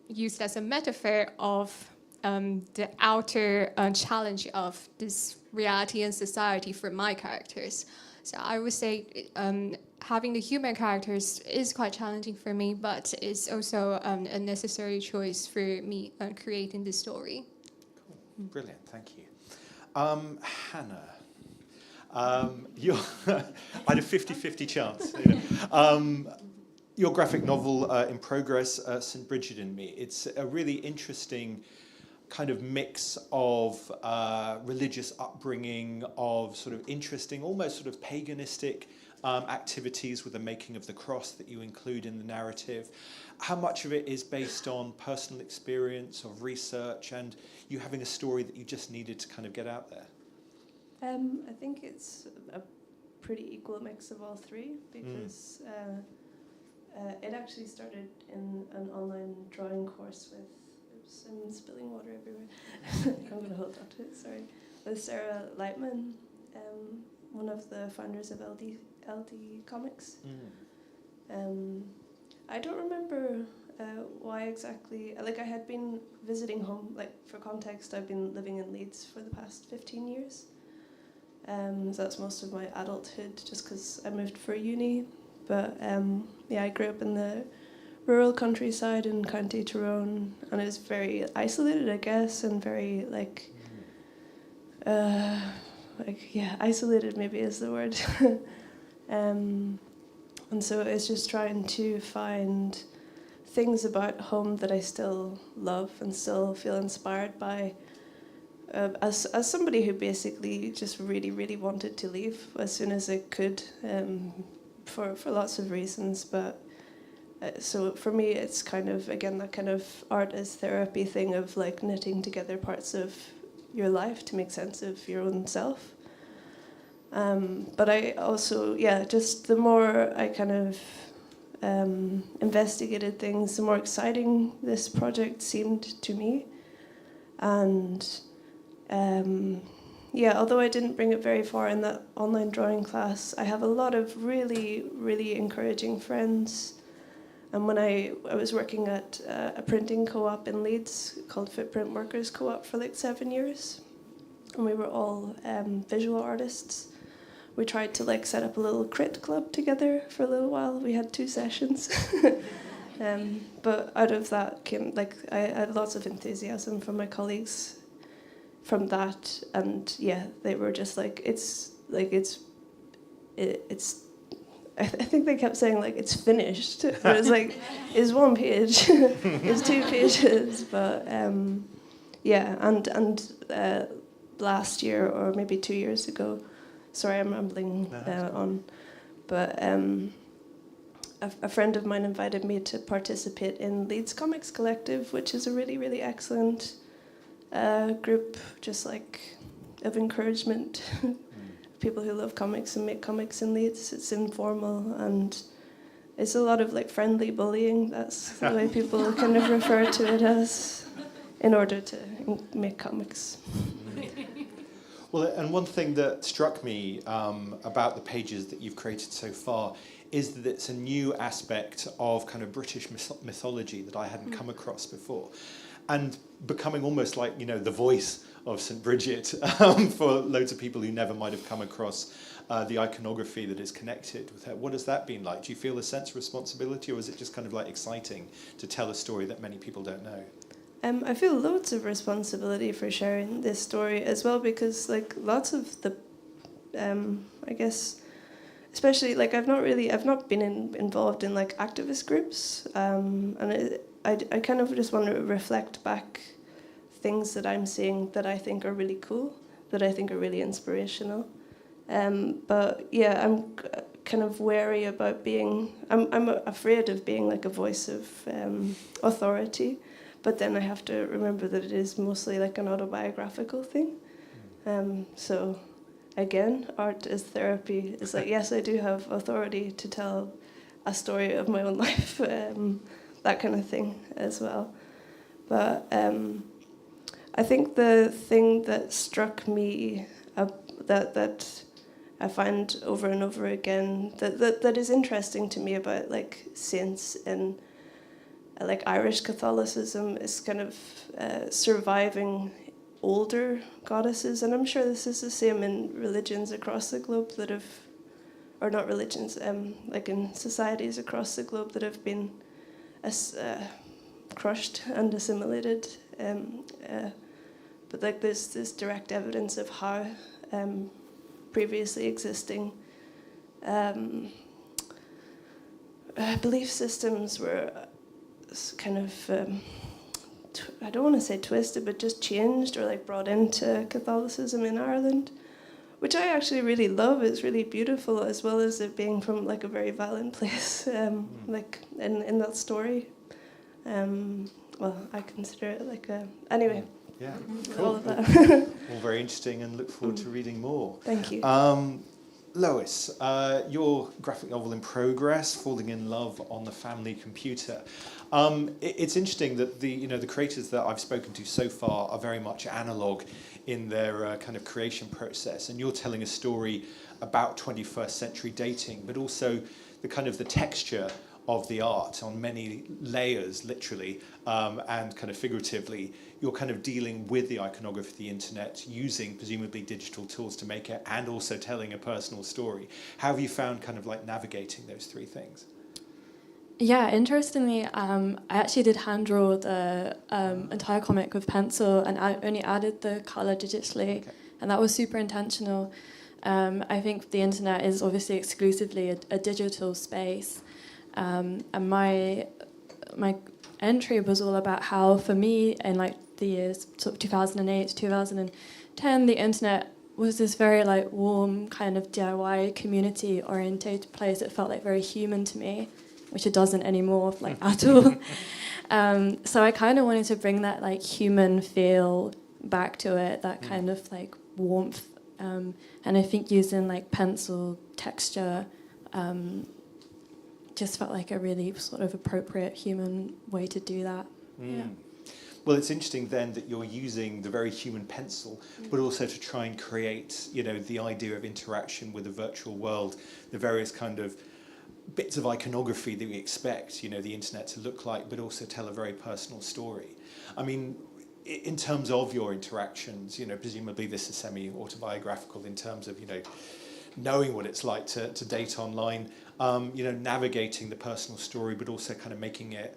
used as a metaphor of the outer challenge of this reality and society for my characters. So I would say having the human characters is quite challenging for me, but it's also a necessary choice for me creating this story. Cool. Brilliant, thank you. Hannah, I had a 50-50 chance. You know. Your graphic novel in progress, St. Bridget and Me, it's a really interesting kind of mix of religious upbringing, of sort of interesting, almost sort of paganistic activities with the making of the cross that you include in the narrative. How much of it is based on personal experience or research, and you having a story that you just needed to kind of get out there? I think it's a pretty equal mix of all three, because it actually started in an online drawing course with, oops, I'm spilling water everywhere. I'm going to hold on to it, sorry. With Sarah Lightman, one of the founders of LD Comics. I don't remember why exactly, like I had been visiting home, like for context, I've been living in Leeds for the past 15 years. So that's most of my adulthood, just because I moved for uni. But yeah, I grew up in the rural countryside in County Tyrone, and it was very isolated, I guess, and very isolated maybe is the word. And so it's just trying to find things about home that I still love and still feel inspired by. As somebody who basically just really, really wanted to leave as soon as I could, for lots of reasons. But so for me, it's kind of, again, that kind of art as therapy thing of like knitting together parts of your life to make sense of your own self. But I also, just the more I kind of investigated things, the more exciting this project seemed to me. And yeah, although I didn't bring it very far in that online drawing class, I have a lot of really, really encouraging friends. And when I was working at a printing co-op in Leeds called Footprint Workers Co-op for like 7 years, and we were all visual artists. We tried to like set up a little crit club together for a little while. We had 2 sessions. But out of that came, like, I had lots of enthusiasm from my colleagues from that. And yeah, they were just like, I think they kept saying like, it's finished. But it's like, it's 1 page, it's 2 pages. But yeah, and last year, or maybe 2 years ago, sorry, I'm rambling on, but a friend of mine invited me to participate in Leeds Comics Collective, which is a really, really excellent group, just like of encouragement. People who love comics and make comics in Leeds. It's informal and it's a lot of like friendly bullying. That's the way people kind of refer to it as, in order to make comics. Well, and one thing that struck me about the pages that you've created so far is that it's a new aspect of kind of British mythology that I hadn't come across before. And becoming almost like, you know, the voice of St. Bridget for loads of people who never might have come across the iconography that is connected with her. What has that been like? Do you feel a sense of responsibility, or is it just kind of like exciting to tell a story that many people don't know? I feel loads of responsibility for sharing this story as well, because like lots of the, I guess, especially like I've not been involved in like activist groups, and I kind of just want to reflect back things that I'm seeing that I think are really cool, that I think are really inspirational. But yeah, I'm kind of wary about being, I'm afraid of being like a voice of authority. But then I have to remember that it is mostly like an autobiographical thing. So again, art as therapy is like, yes, I do have authority to tell a story of my own life, that kind of thing as well. But I think the thing that struck me, that I find over and over again, that is interesting to me about like saints and like Irish Catholicism is kind of surviving older goddesses, and I'm sure this is the same in religions across the globe that have, or not religions, like in societies across the globe that have been crushed and assimilated. But like there's this direct evidence of how previously existing belief systems were kind of, I don't want to say twisted, but just changed or like brought into Catholicism in Ireland, which I actually really love. It's really beautiful, as well as it being from like a very violent place, like in that story. Well, I consider it like a, anyway. Yeah, cool. All of that. All very interesting, and look forward to reading more. Thank you. Lois, your graphic novel in progress, Falling in Love on the Family Computer. It's interesting that the creators that I've spoken to so far are very much analog in their kind of creation process, and you're telling a story about 21st century dating, but also the kind of the texture of the art on many layers, literally, and kind of figuratively. You're kind of dealing with the iconography of the internet, using presumably digital tools to make it, and also telling a personal story. How have you found kind of like navigating those 3 things? Yeah, interestingly, I actually did hand draw the entire comic with pencil, and I only added the colour digitally, and that was super intentional. I think the internet is obviously exclusively a digital space, and my entry was all about how, for me, in like the years sort of 2008 to 2010, the internet was this very like warm kind of DIY community orientated place that felt like very human to me, which it doesn't anymore, like at all. So I kind of wanted to bring that like human feel back to it, that kind of like warmth, and I think using like pencil texture just felt like a really sort of appropriate human way to do that. Yeah. Well, it's interesting then that you're using the very human pencil, but also to try and create, you know, the idea of interaction with the virtual world, the various kind of bits of iconography that we expect, you know, the internet to look like, but also tell a very personal story. I mean, in terms of your interactions, you know, presumably this is semi-autobiographical in terms of, you know, knowing what it's like to date online, you know, navigating the personal story, but also kind of making it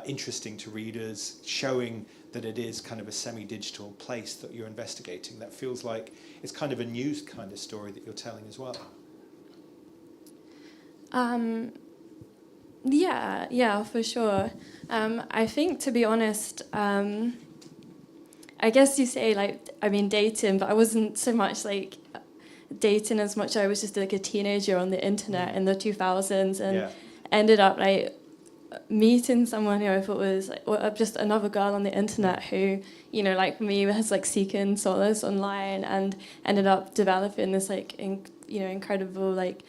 interesting to readers, showing that it is kind of a semi-digital place that you're investigating. That feels like it's kind of a news kind of story that you're telling as well. Yeah, for sure. I think, to be honest, I guess you say, like, I mean, dating, but I wasn't so much like dating as much. I was just like a teenager on the internet in the 2000s, and ended up like meeting someone who I thought was like, just another girl on the internet who, you know, like me, was like seeking solace online, and ended up developing this like incredible like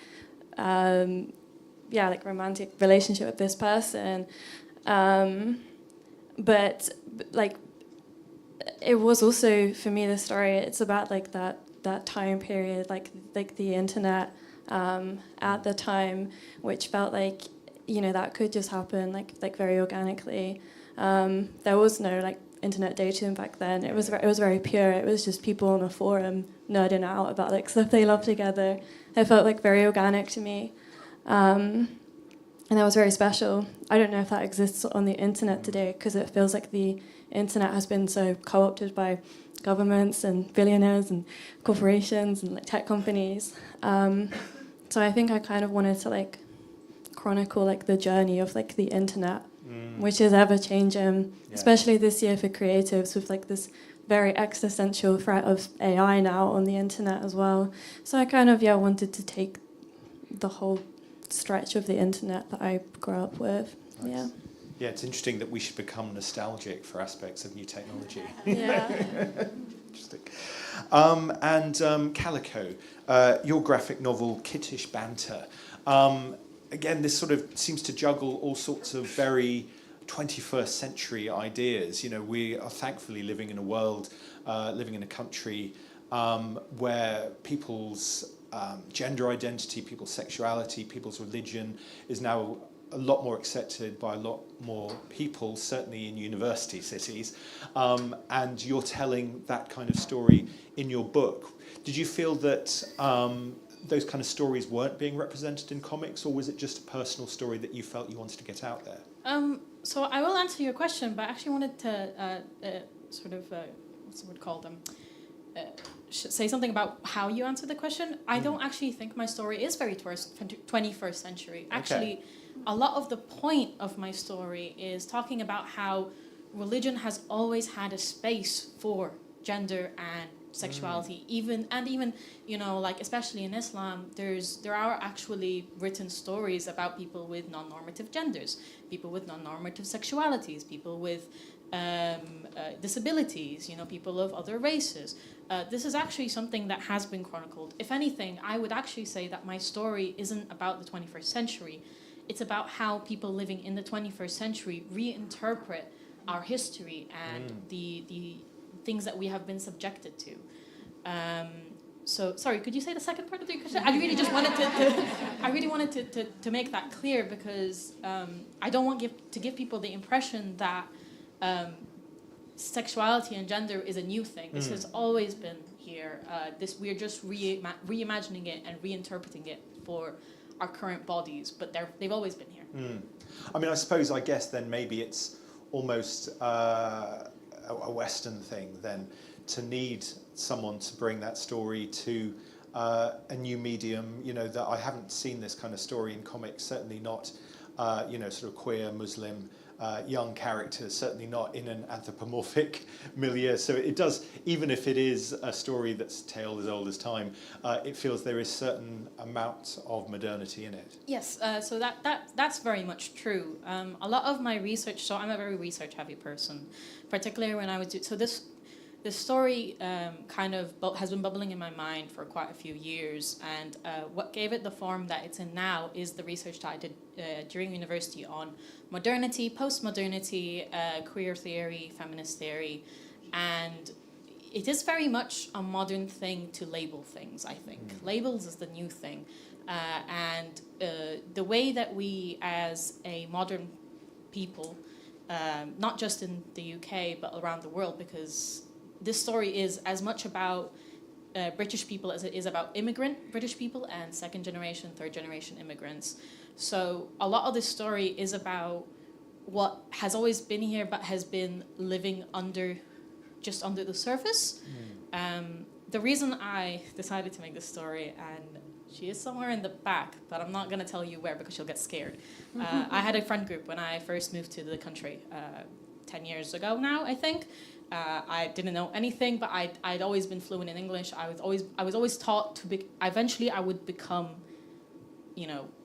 like romantic relationship with this person, but like it was also for me the story. It's about like that time period, like the internet at the time, which felt like, you know, that could just happen like very organically. There was no like internet dating back then. It was very pure. It was just people on a forum nerding out about like stuff they love together. It felt like very organic to me, and that was very special. I don't know if that exists on the internet today, because it feels like the internet has been so co-opted by governments and billionaires and corporations and like tech companies. So I think I kind of wanted to like chronicle like the journey of like the internet, which is ever changing, especially this year for creatives, with like this very existential threat of AI now on the internet as well. So I kind of wanted to take the whole stretch of the internet that I grew up with. Nice. Yeah, it's interesting that we should become nostalgic for aspects of new technology. Interesting. And Calico, your graphic novel Kittish Banter. Again, this sort of seems to juggle all sorts of very 21st century ideas. You know, we are thankfully living in a world, living in a country where people's gender identity, people's sexuality, people's religion is now a lot more accepted by a lot more people, certainly in university cities. And you're telling that kind of story in your book. Did you feel that those kind of stories weren't being represented in comics, or was it just a personal story that you felt you wanted to get out there? So I will answer your question, but I actually wanted to sort of, what's the word called? Say something about how you answered the question. I don't actually think my story is very 21st century. Actually, a lot of the point of my story is talking about how religion has always had a space for gender and sexuality, even you know, like especially in Islam, there are actually written stories about people with non-normative genders, people with non-normative sexualities, people with disabilities, you know, people of other races. This is actually something that has been chronicled. If anything, I would actually say that my story isn't about the 21st century. It's about how people living in the 21st century reinterpret our history and the things that we have been subjected to. So, sorry, could you say the second part of the question? I really just wanted to make that clear, because I don't want to give people the impression that sexuality and gender is a new thing. This has always been here. We're just reimagining it and reinterpreting it for our current bodies, but they've always been here. I mean, I guess then maybe it's almost a Western thing then to need someone to bring that story to a new medium. You know, that I haven't seen this kind of story in comics, certainly not, you know, sort of queer, Muslim, young characters, certainly not in an anthropomorphic milieu. So it does, even if it is a story that's a tale as old as time, it feels there is certain amount of modernity in it. Yes, so that's very much true. A lot of my research, so I'm a very research-heavy person, particularly when I was the story kind of has been bubbling in my mind for quite a few years, and what gave it the form that it's in now is the research that I did during university on modernity, post-modernity, queer theory, feminist theory, and it is very much a modern thing to label things, I think. Labels is the new thing. And the way that we, as a modern people, not just in the UK, but around the world, because this story is as much about British people as it is about immigrant British people and second generation, third generation immigrants. So a lot of this story is about what has always been here, but has been living just under the surface. The reason I decided to make this story, and she is somewhere in the back, but I'm not going to tell you where because she'll get scared. I had a friend group when I first moved to the country 10 years ago now, I think. I didn't know anything, but I'd always been fluent in English. I was always taught to be. Eventually, I would become,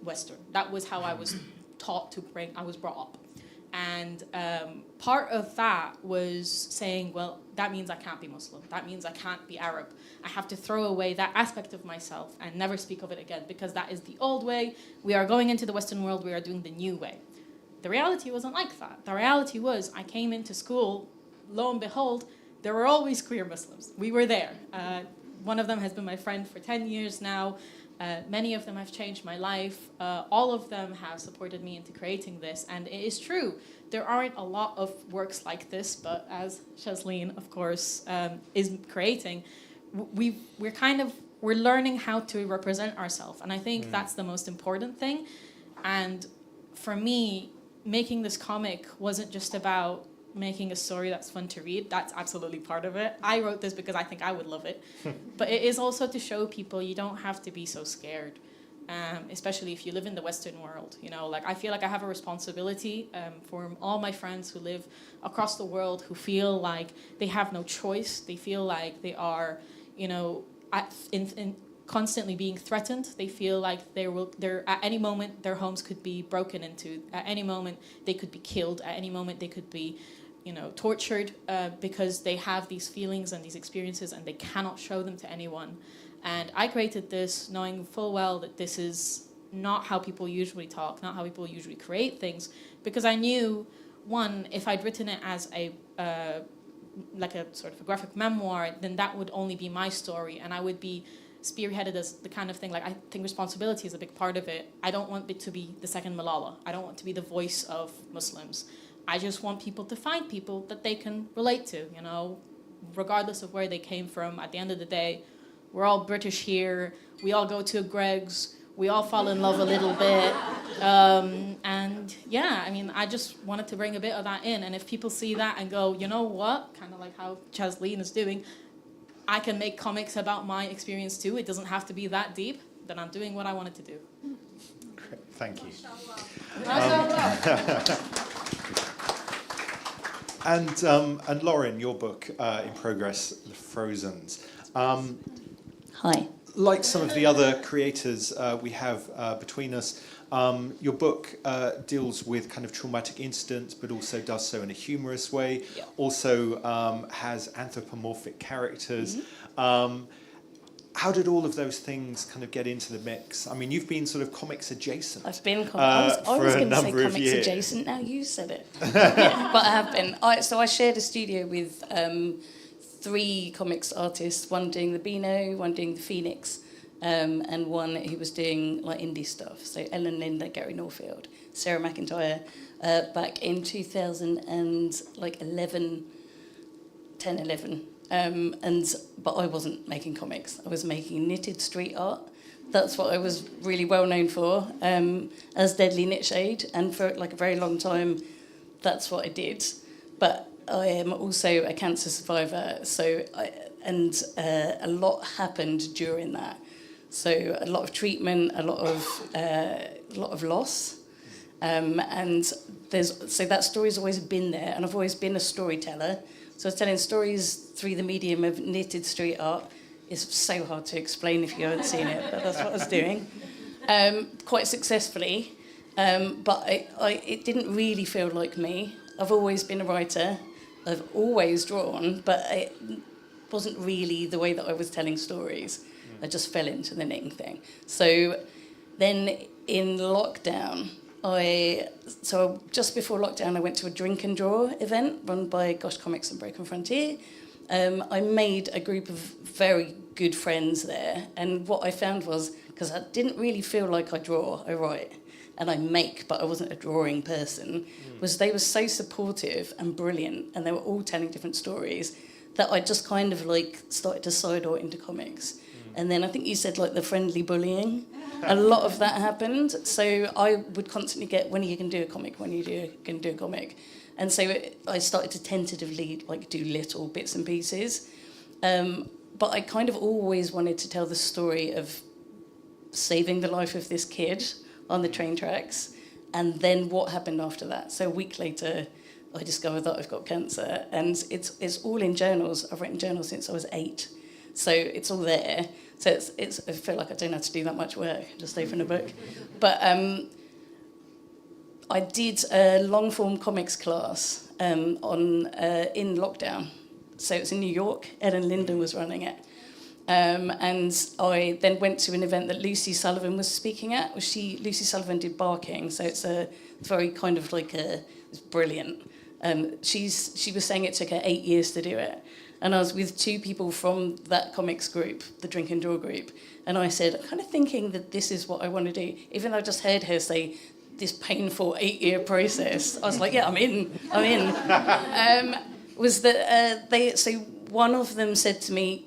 Western. That was how I was taught to I was brought up. And part of that was saying, well, that means I can't be Muslim. That means I can't be Arab. I have to throw away that aspect of myself and never speak of it again, because that is the old way. We are going into the Western world. We are doing the new way. The reality wasn't like that. The reality was I came into school, lo and behold, there were always queer Muslims. We were there. One of them has been my friend for 10 years now. Many of them have changed my life. All of them have supported me into creating this. And it is true, there aren't a lot of works like this, but as Shazleen, of course, is creating, we're learning how to represent ourselves. And I think that's the most important thing. And for me, making this comic wasn't just about making a story that's fun to read. That's absolutely part of it. I wrote this because I think I would love it. But it is also to show people you don't have to be so scared, especially if you live in the Western world. I feel like I have a responsibility for all my friends who live across the world, who feel like they have no choice. They feel like they are, constantly being threatened. They feel like they're at any moment their homes could be broken into. At any moment they could be killed. At any moment they could be, tortured because they have these feelings and these experiences and they cannot show them to anyone. And I created this knowing full well that this is not how people usually talk, not how people usually create things, because I knew, one, if I'd written it as a sort of a graphic memoir, then that would only be my story, and I would be spearheaded as the kind of thing, I think responsibility is a big part of it. I don't want it to be the second Malala. I don't want to be the voice of Muslims. I just want people to find people that they can relate to, regardless of where they came from. At the end of the day, we're all British here. We all go to Greg's. We all fall in love a little bit. I just wanted to bring a bit of that in. And if people see that and go, you know what, kind of like how Chazleen is doing, I can make comics about my experience too. It doesn't have to be that deep. Then I'm doing what I wanted to do. Great. Thank you. And Lauren, your book, In Progress, The Frozens. Hi. Like some of the other creators we have between us, your book deals with kind of traumatic incidents, but also does so in a humorous way. Yeah. Also has anthropomorphic characters. How did all of those things kind of get into the mix? I mean, you've been sort of comics adjacent. I've been I was going to say comics adjacent. Now you said it. Yeah, but I have been. So I shared a studio with 3 comics artists. One doing the Beano, one doing the Phoenix, and one who was doing indie stuff. So Ellen Linda, Gary Norfield, Sarah McIntyre, back in 2011, 10-11. But I wasn't making comics. I was making knitted street art. That's what I was really well known for, as Deadly Knitshade, and for a very long time, that's what I did. But I am also a cancer survivor, a lot happened during that. So a lot of treatment, a lot of loss, and that story's always been there, and I've always been a storyteller. So I was telling stories through the medium of knitted street art. It's so hard to explain if you haven't seen it, but that's what I was doing, quite successfully. But it didn't really feel like me. I've always been a writer. I've always drawn, but it wasn't really the way that I was telling stories. I just fell into the knitting thing. So then in lockdown, just before lockdown, I went to a drink and draw event run by Gosh Comics and Broken Frontier. I made a group of very good friends there, and what I found was, because I didn't really feel like I draw, I write, and I make, but I wasn't a drawing person, was they were so supportive and brilliant, and they were all telling different stories, that I just kind of like started to sidle into comics. And then I think you said like the friendly bullying. A lot of that happened. So I would constantly get, when are you going to do a comic? When are you going to do a comic? And so I started to tentatively like do little bits and pieces. But I kind of always wanted to tell the story of saving the life of this kid on the train tracks, and then what happened after that. So a week later, I discovered that I've got cancer, and it's all in journals. I've written journals since I was 8, so it's all there. So it's I feel like I don't have to do that much work, just open a book. But I did a long form comics class in lockdown. So it was in New York. Ellen Linden was running it. And I then went to an event that Lucy Sullivan was speaking at. Lucy Sullivan did barking, so it's a very kind of like it's brilliant. She was saying it took her 8 years to do it. And I was with 2 people from that comics group, the Drink and Draw group, and I said, I'm kind of thinking that this is what I want to do. Even though I just heard her say this painful 8-year process, I was like, yeah, I'm in. So one of them said to me,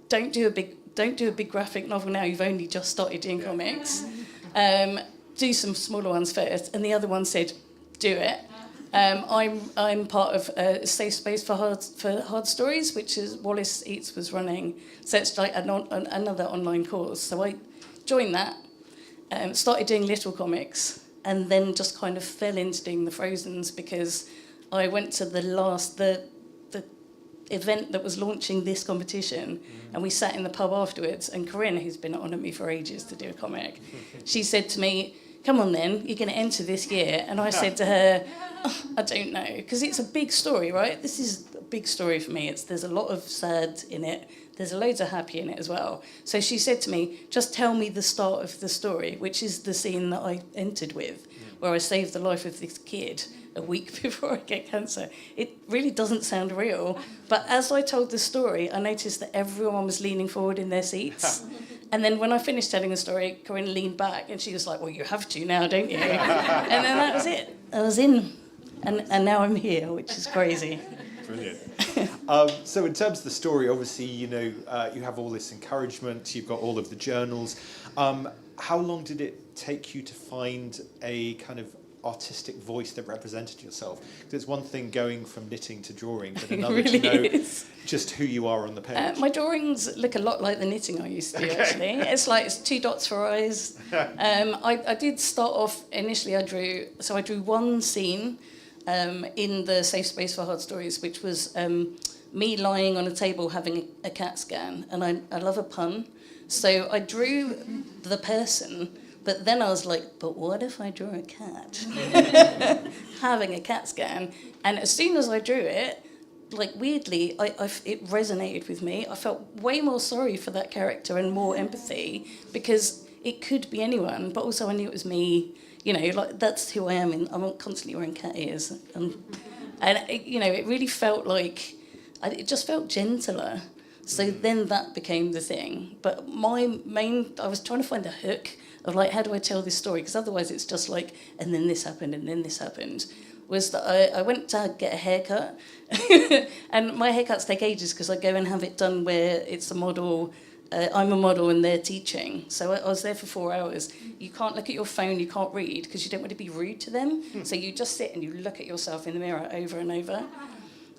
don't do a big graphic novel now. You've only just started doing comics. Do some smaller ones first. And the other one said, do it. I'm part of a safe space for hard stories, which is Wallace Eats was running. So it's like another online course. So I joined that, started doing little comics, and then just kind of fell into doing the Frozens because I went to the event that was launching this competition, and we sat in the pub afterwards, and Corinne, who's been on at me for ages to do a comic, she said to me, come on then, you're going to enter this year. And I said to her, I don't know, because it's a big story, right? This is a big story for me. There's a lot of sad in it. There's loads of happy in it as well. So she said to me, just tell me the start of the story, which is the scene that I entered with, where I saved the life of this kid a week before I get cancer. It really doesn't sound real. But as I told the story, I noticed that everyone was leaning forward in their seats. And then when I finished telling the story, Corinne leaned back and she was like, well, you have to now, don't you? And then that was it. I was in. And now I'm here, which is crazy. Brilliant. So in terms of the story, obviously, you have all this encouragement, you've got all of the journals. How long did it take you to find a kind of artistic voice that represented yourself? Because it's one thing going from knitting to drawing, but another really to know just who you are on the page. My drawings look a lot like the knitting I used to do, actually. It's 2 dots for eyes. I did start off, initially I drew one scene in the Safe Space for Hard Stories, which was me lying on a table having a CAT scan, and I love a pun. So I drew the person, but then I was like, but what if I drew a cat? Having a CAT scan. And as soon as I drew it, like weirdly, it resonated with me. I felt way more sorry for that character and more empathy because it could be anyone, but also I knew it was me. Like that's who I am. I'm constantly wearing cat ears. And it really felt like, it just felt gentler. So then that became the thing. But I was trying to find a hook of like, how do I tell this story? Because otherwise it's just like, and then this happened, and then this happened. Was that I went to get a haircut, and my haircuts take ages because I go and have it done where it's a model, I'm a model and they're teaching. So I was there for 4 hours. You can't look at your phone, you can't read because you don't want to be rude to them. So you just sit and you look at yourself in the mirror over and over.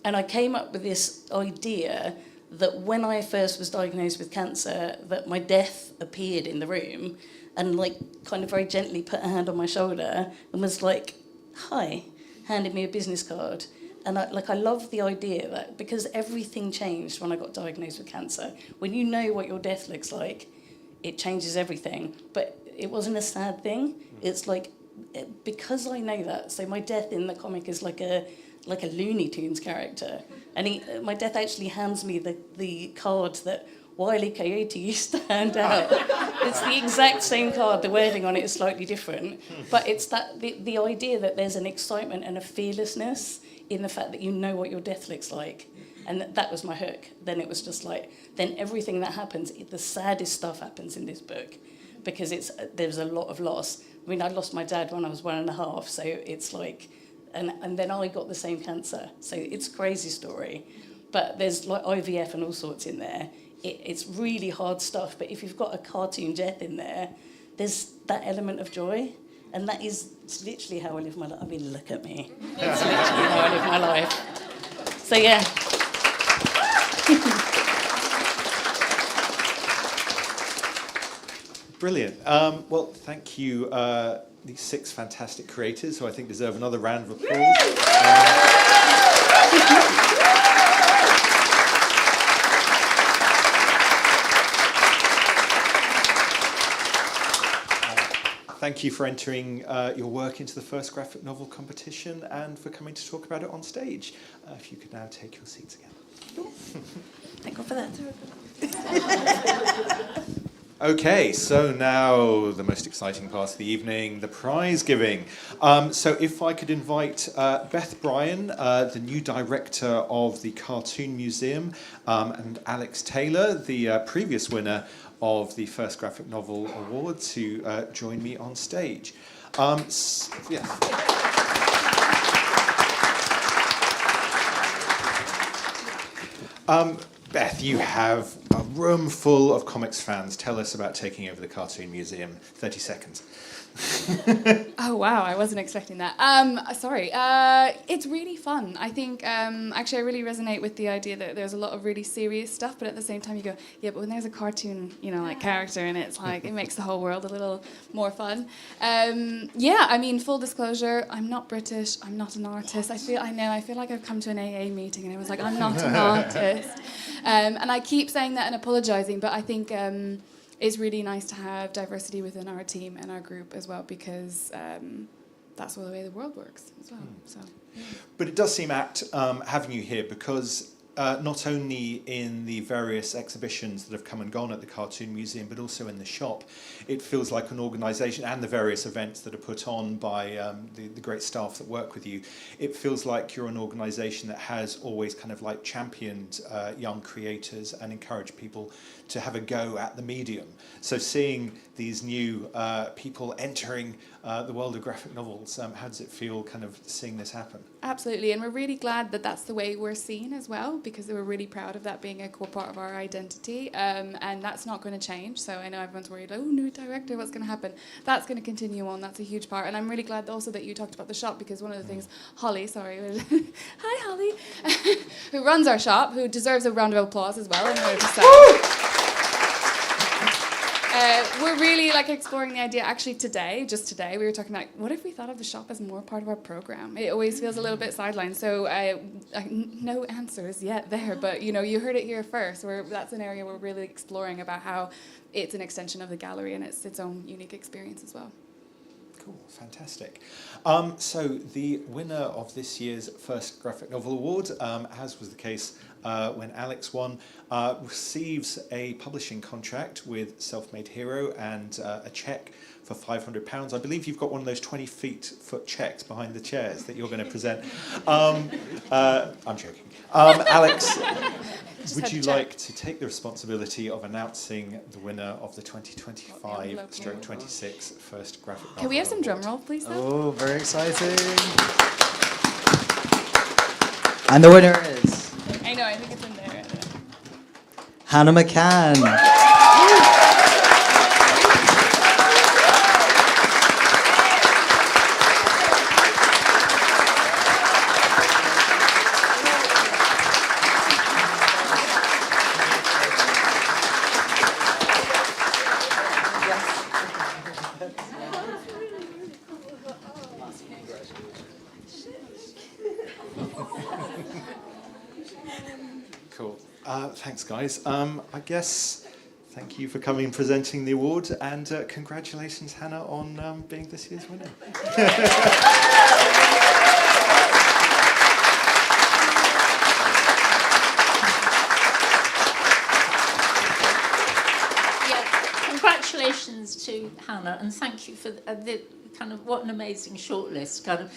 And I came up with this idea that when I first was diagnosed with cancer, that my death appeared in the room and like kind of very gently put a hand on my shoulder and was like, hi, handed me a business card. And I love the idea that because everything changed when I got diagnosed with cancer. When you know what your death looks like, it changes everything. But it wasn't a sad thing. It's like, because I know that, so my death in the comic is like a like a Looney Tunes character. And my death actually hands me the card that Wile E. Coyote used to hand out. It's the exact same card. The wording on it is slightly different. But it's that the idea that there's an excitement and a fearlessness in the fact that you know what your death looks like. And that was my hook. Then it was just like, then everything that happens, the saddest stuff happens in this book, because there's a lot of loss. I mean, I lost my dad when I was 1.5, so it's like, and then I got the same cancer. So it's a crazy story. But there's like IVF and all sorts in there. It's really hard stuff, but if you've got a cartoon death in there, there's that element of joy. And it's literally how I live my life. I mean, look at me. It's literally how I live my life. So yeah. Brilliant. Well, thank you, these 6 fantastic creators, who I think deserve another round of applause. Thank you for entering your work into the first graphic novel competition and for coming to talk about it on stage. If you could now take your seats again. Thank God for that. Okay, so now the most exciting part of the evening, the prize giving. So if I could invite Beth Bryan, the new director of the Cartoon Museum, and Alex Taylor, the previous winner of the First Graphic Novel Award, to join me on stage. Beth, you have a room full of comics fans. Tell us about taking over the Cartoon Museum. 30 seconds. Oh wow, I wasn't expecting that. Sorry. It's really fun. I think actually I really resonate with the idea that there's a lot of really serious stuff, but at the same time you go, yeah, but when there's a cartoon, like character in it, it's like it makes the whole world a little more fun. Yeah, I mean, full disclosure, I'm not British. I'm not an artist. I feel like I've come to an AA meeting and it was like, I'm not an artist. And I keep saying that and apologizing, but I think it's really nice to have diversity within our team and our group as well, because that's the way the world works as well. So, yeah. But it does seem apt having you here, because not only in the various exhibitions that have come and gone at the Cartoon Museum, but also in the shop, it feels like an organisation, and the various events that are put on by the great staff that work with you, it feels like you're an organisation that has always kind of like championed young creators and encouraged people to have a go at the medium. So seeing these new people entering the world of graphic novels, how does it feel kind of seeing this happen? Absolutely, and we're really glad that that's the way we're seen as well, because we're really proud of that being a core part of our identity, and that's not going to change. So I know everyone's worried, oh, new director, what's going to happen? That's going to continue on. That's a huge part, and I'm really glad also that you talked about the shop, because one of the things, Holly, sorry, hi Holly, who runs our shop, who deserves a round of applause as well. We're really exploring the idea. Actually, just today, we were talking about what if we thought of the shop as more part of our program? It always feels a little bit sidelined. So no answers yet there, but you heard it here first. That's an area we're really exploring about how it's an extension of the gallery and it's its own unique experience as well. Cool, fantastic. So the winner of this year's First Graphic Novel Award, as was the case when Alex won, receives a publishing contract with Self-Made Hero and a cheque for £500. I believe you've got one of those 20-foot cheques behind the chairs that you're going to present. I'm joking. Alex, would you like to take the responsibility of announcing the winner of the 2025/26 First Graphic Novel Can we have some Award? drum roll, please? Oh, very exciting. And the winner is I know, I think it's in there. Hannah McCann. Cool. Thanks, guys. I guess thank you for coming and presenting the award, and congratulations, Hannah, on being this year's winner. to Hannah, and thank you for the kind of, what an amazing shortlist. Kind of,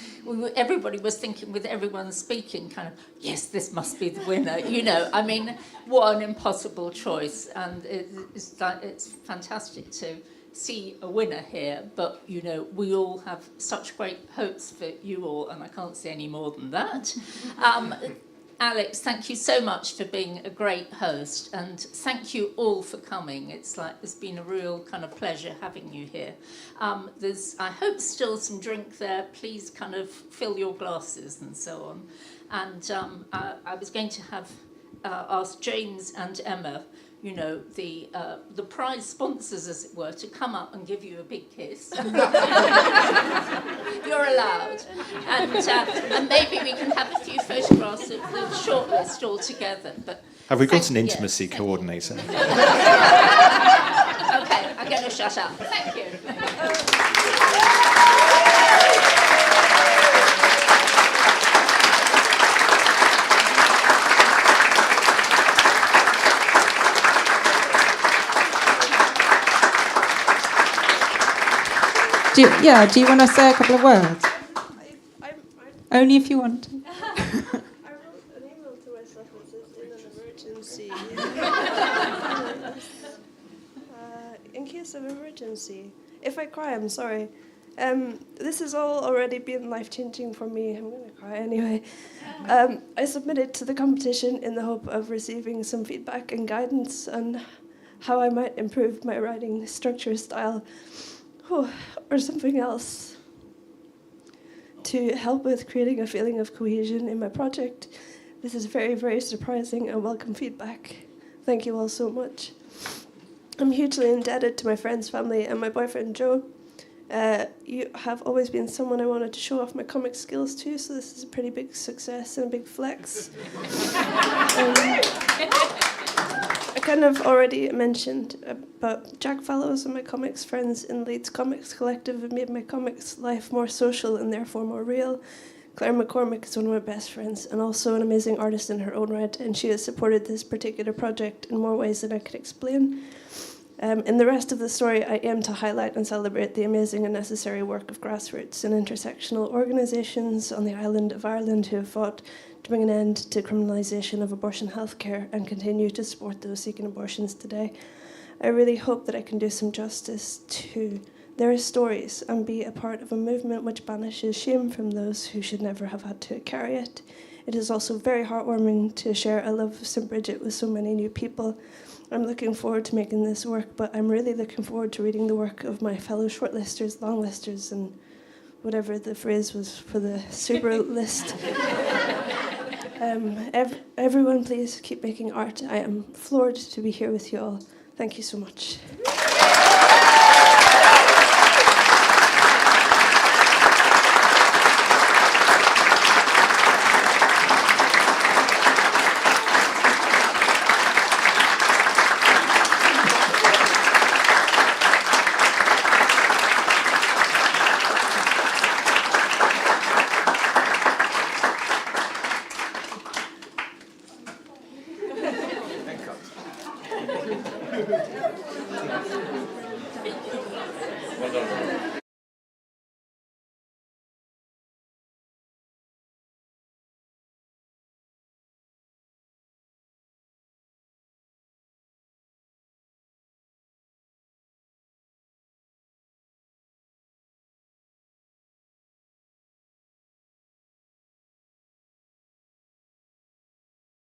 everybody was thinking with everyone speaking, kind of, yes, this must be the winner. You know, I mean, what an impossible choice, and it's fantastic to see a winner here. But you know, we all have such great hopes for you all, and I can't say any more than that. Alex, thank you so much for being a great host, and thank you all for coming. It's been a real kind of pleasure having you here. There's, I hope, still some drink there. Please kind of fill your glasses and so on. And I was going to have asked James and Emma, you know, the prize sponsors, as it were, to come up and give you a big kiss. You're allowed. And maybe we can have a few photographs of the shortlist all together. But have we got an intimacy coordinator? Okay, I'm going to shut up. Thank you. Do you want to say a couple of words? Only if you want to. I wrote an email to myself that says, in an emergency. In case of emergency. If I cry, I'm sorry. This has all already been life-changing for me. I'm going to cry anyway. I submitted to the competition in the hope of receiving some feedback and guidance on how I might improve my writing structure, style, or something else to help with creating a feeling of cohesion in my project. This is very, very surprising and welcome feedback. Thank you all so much. I'm hugely indebted to my friends, family, and my boyfriend, Joe. You have always been someone I wanted to show off my comic skills to, so this is a pretty big success and a big flex. I kind of already mentioned about Jack Fallows and my comics friends in Leeds Comics Collective have made my comics life more social and therefore more real. Claire McCormick is one of my best friends and also an amazing artist in her own right, and she has supported this particular project in more ways than I could explain. In the rest of the story, I aim to highlight and celebrate the amazing and necessary work of grassroots and intersectional organisations on the island of Ireland who have fought to bring an end to criminalisation of abortion healthcare and continue to support those seeking abortions today. I really hope that I can do some justice to their stories and be a part of a movement which banishes shame from those who should never have had to carry it. It is also very heartwarming to share a love of St. Bridget with so many new people. I'm looking forward to making this work, but I'm really looking forward to reading the work of my fellow shortlisters, longlisters, and whatever the phrase was for the super list. Everyone, please keep making art. I am floored to be here with you all. Thank you so much.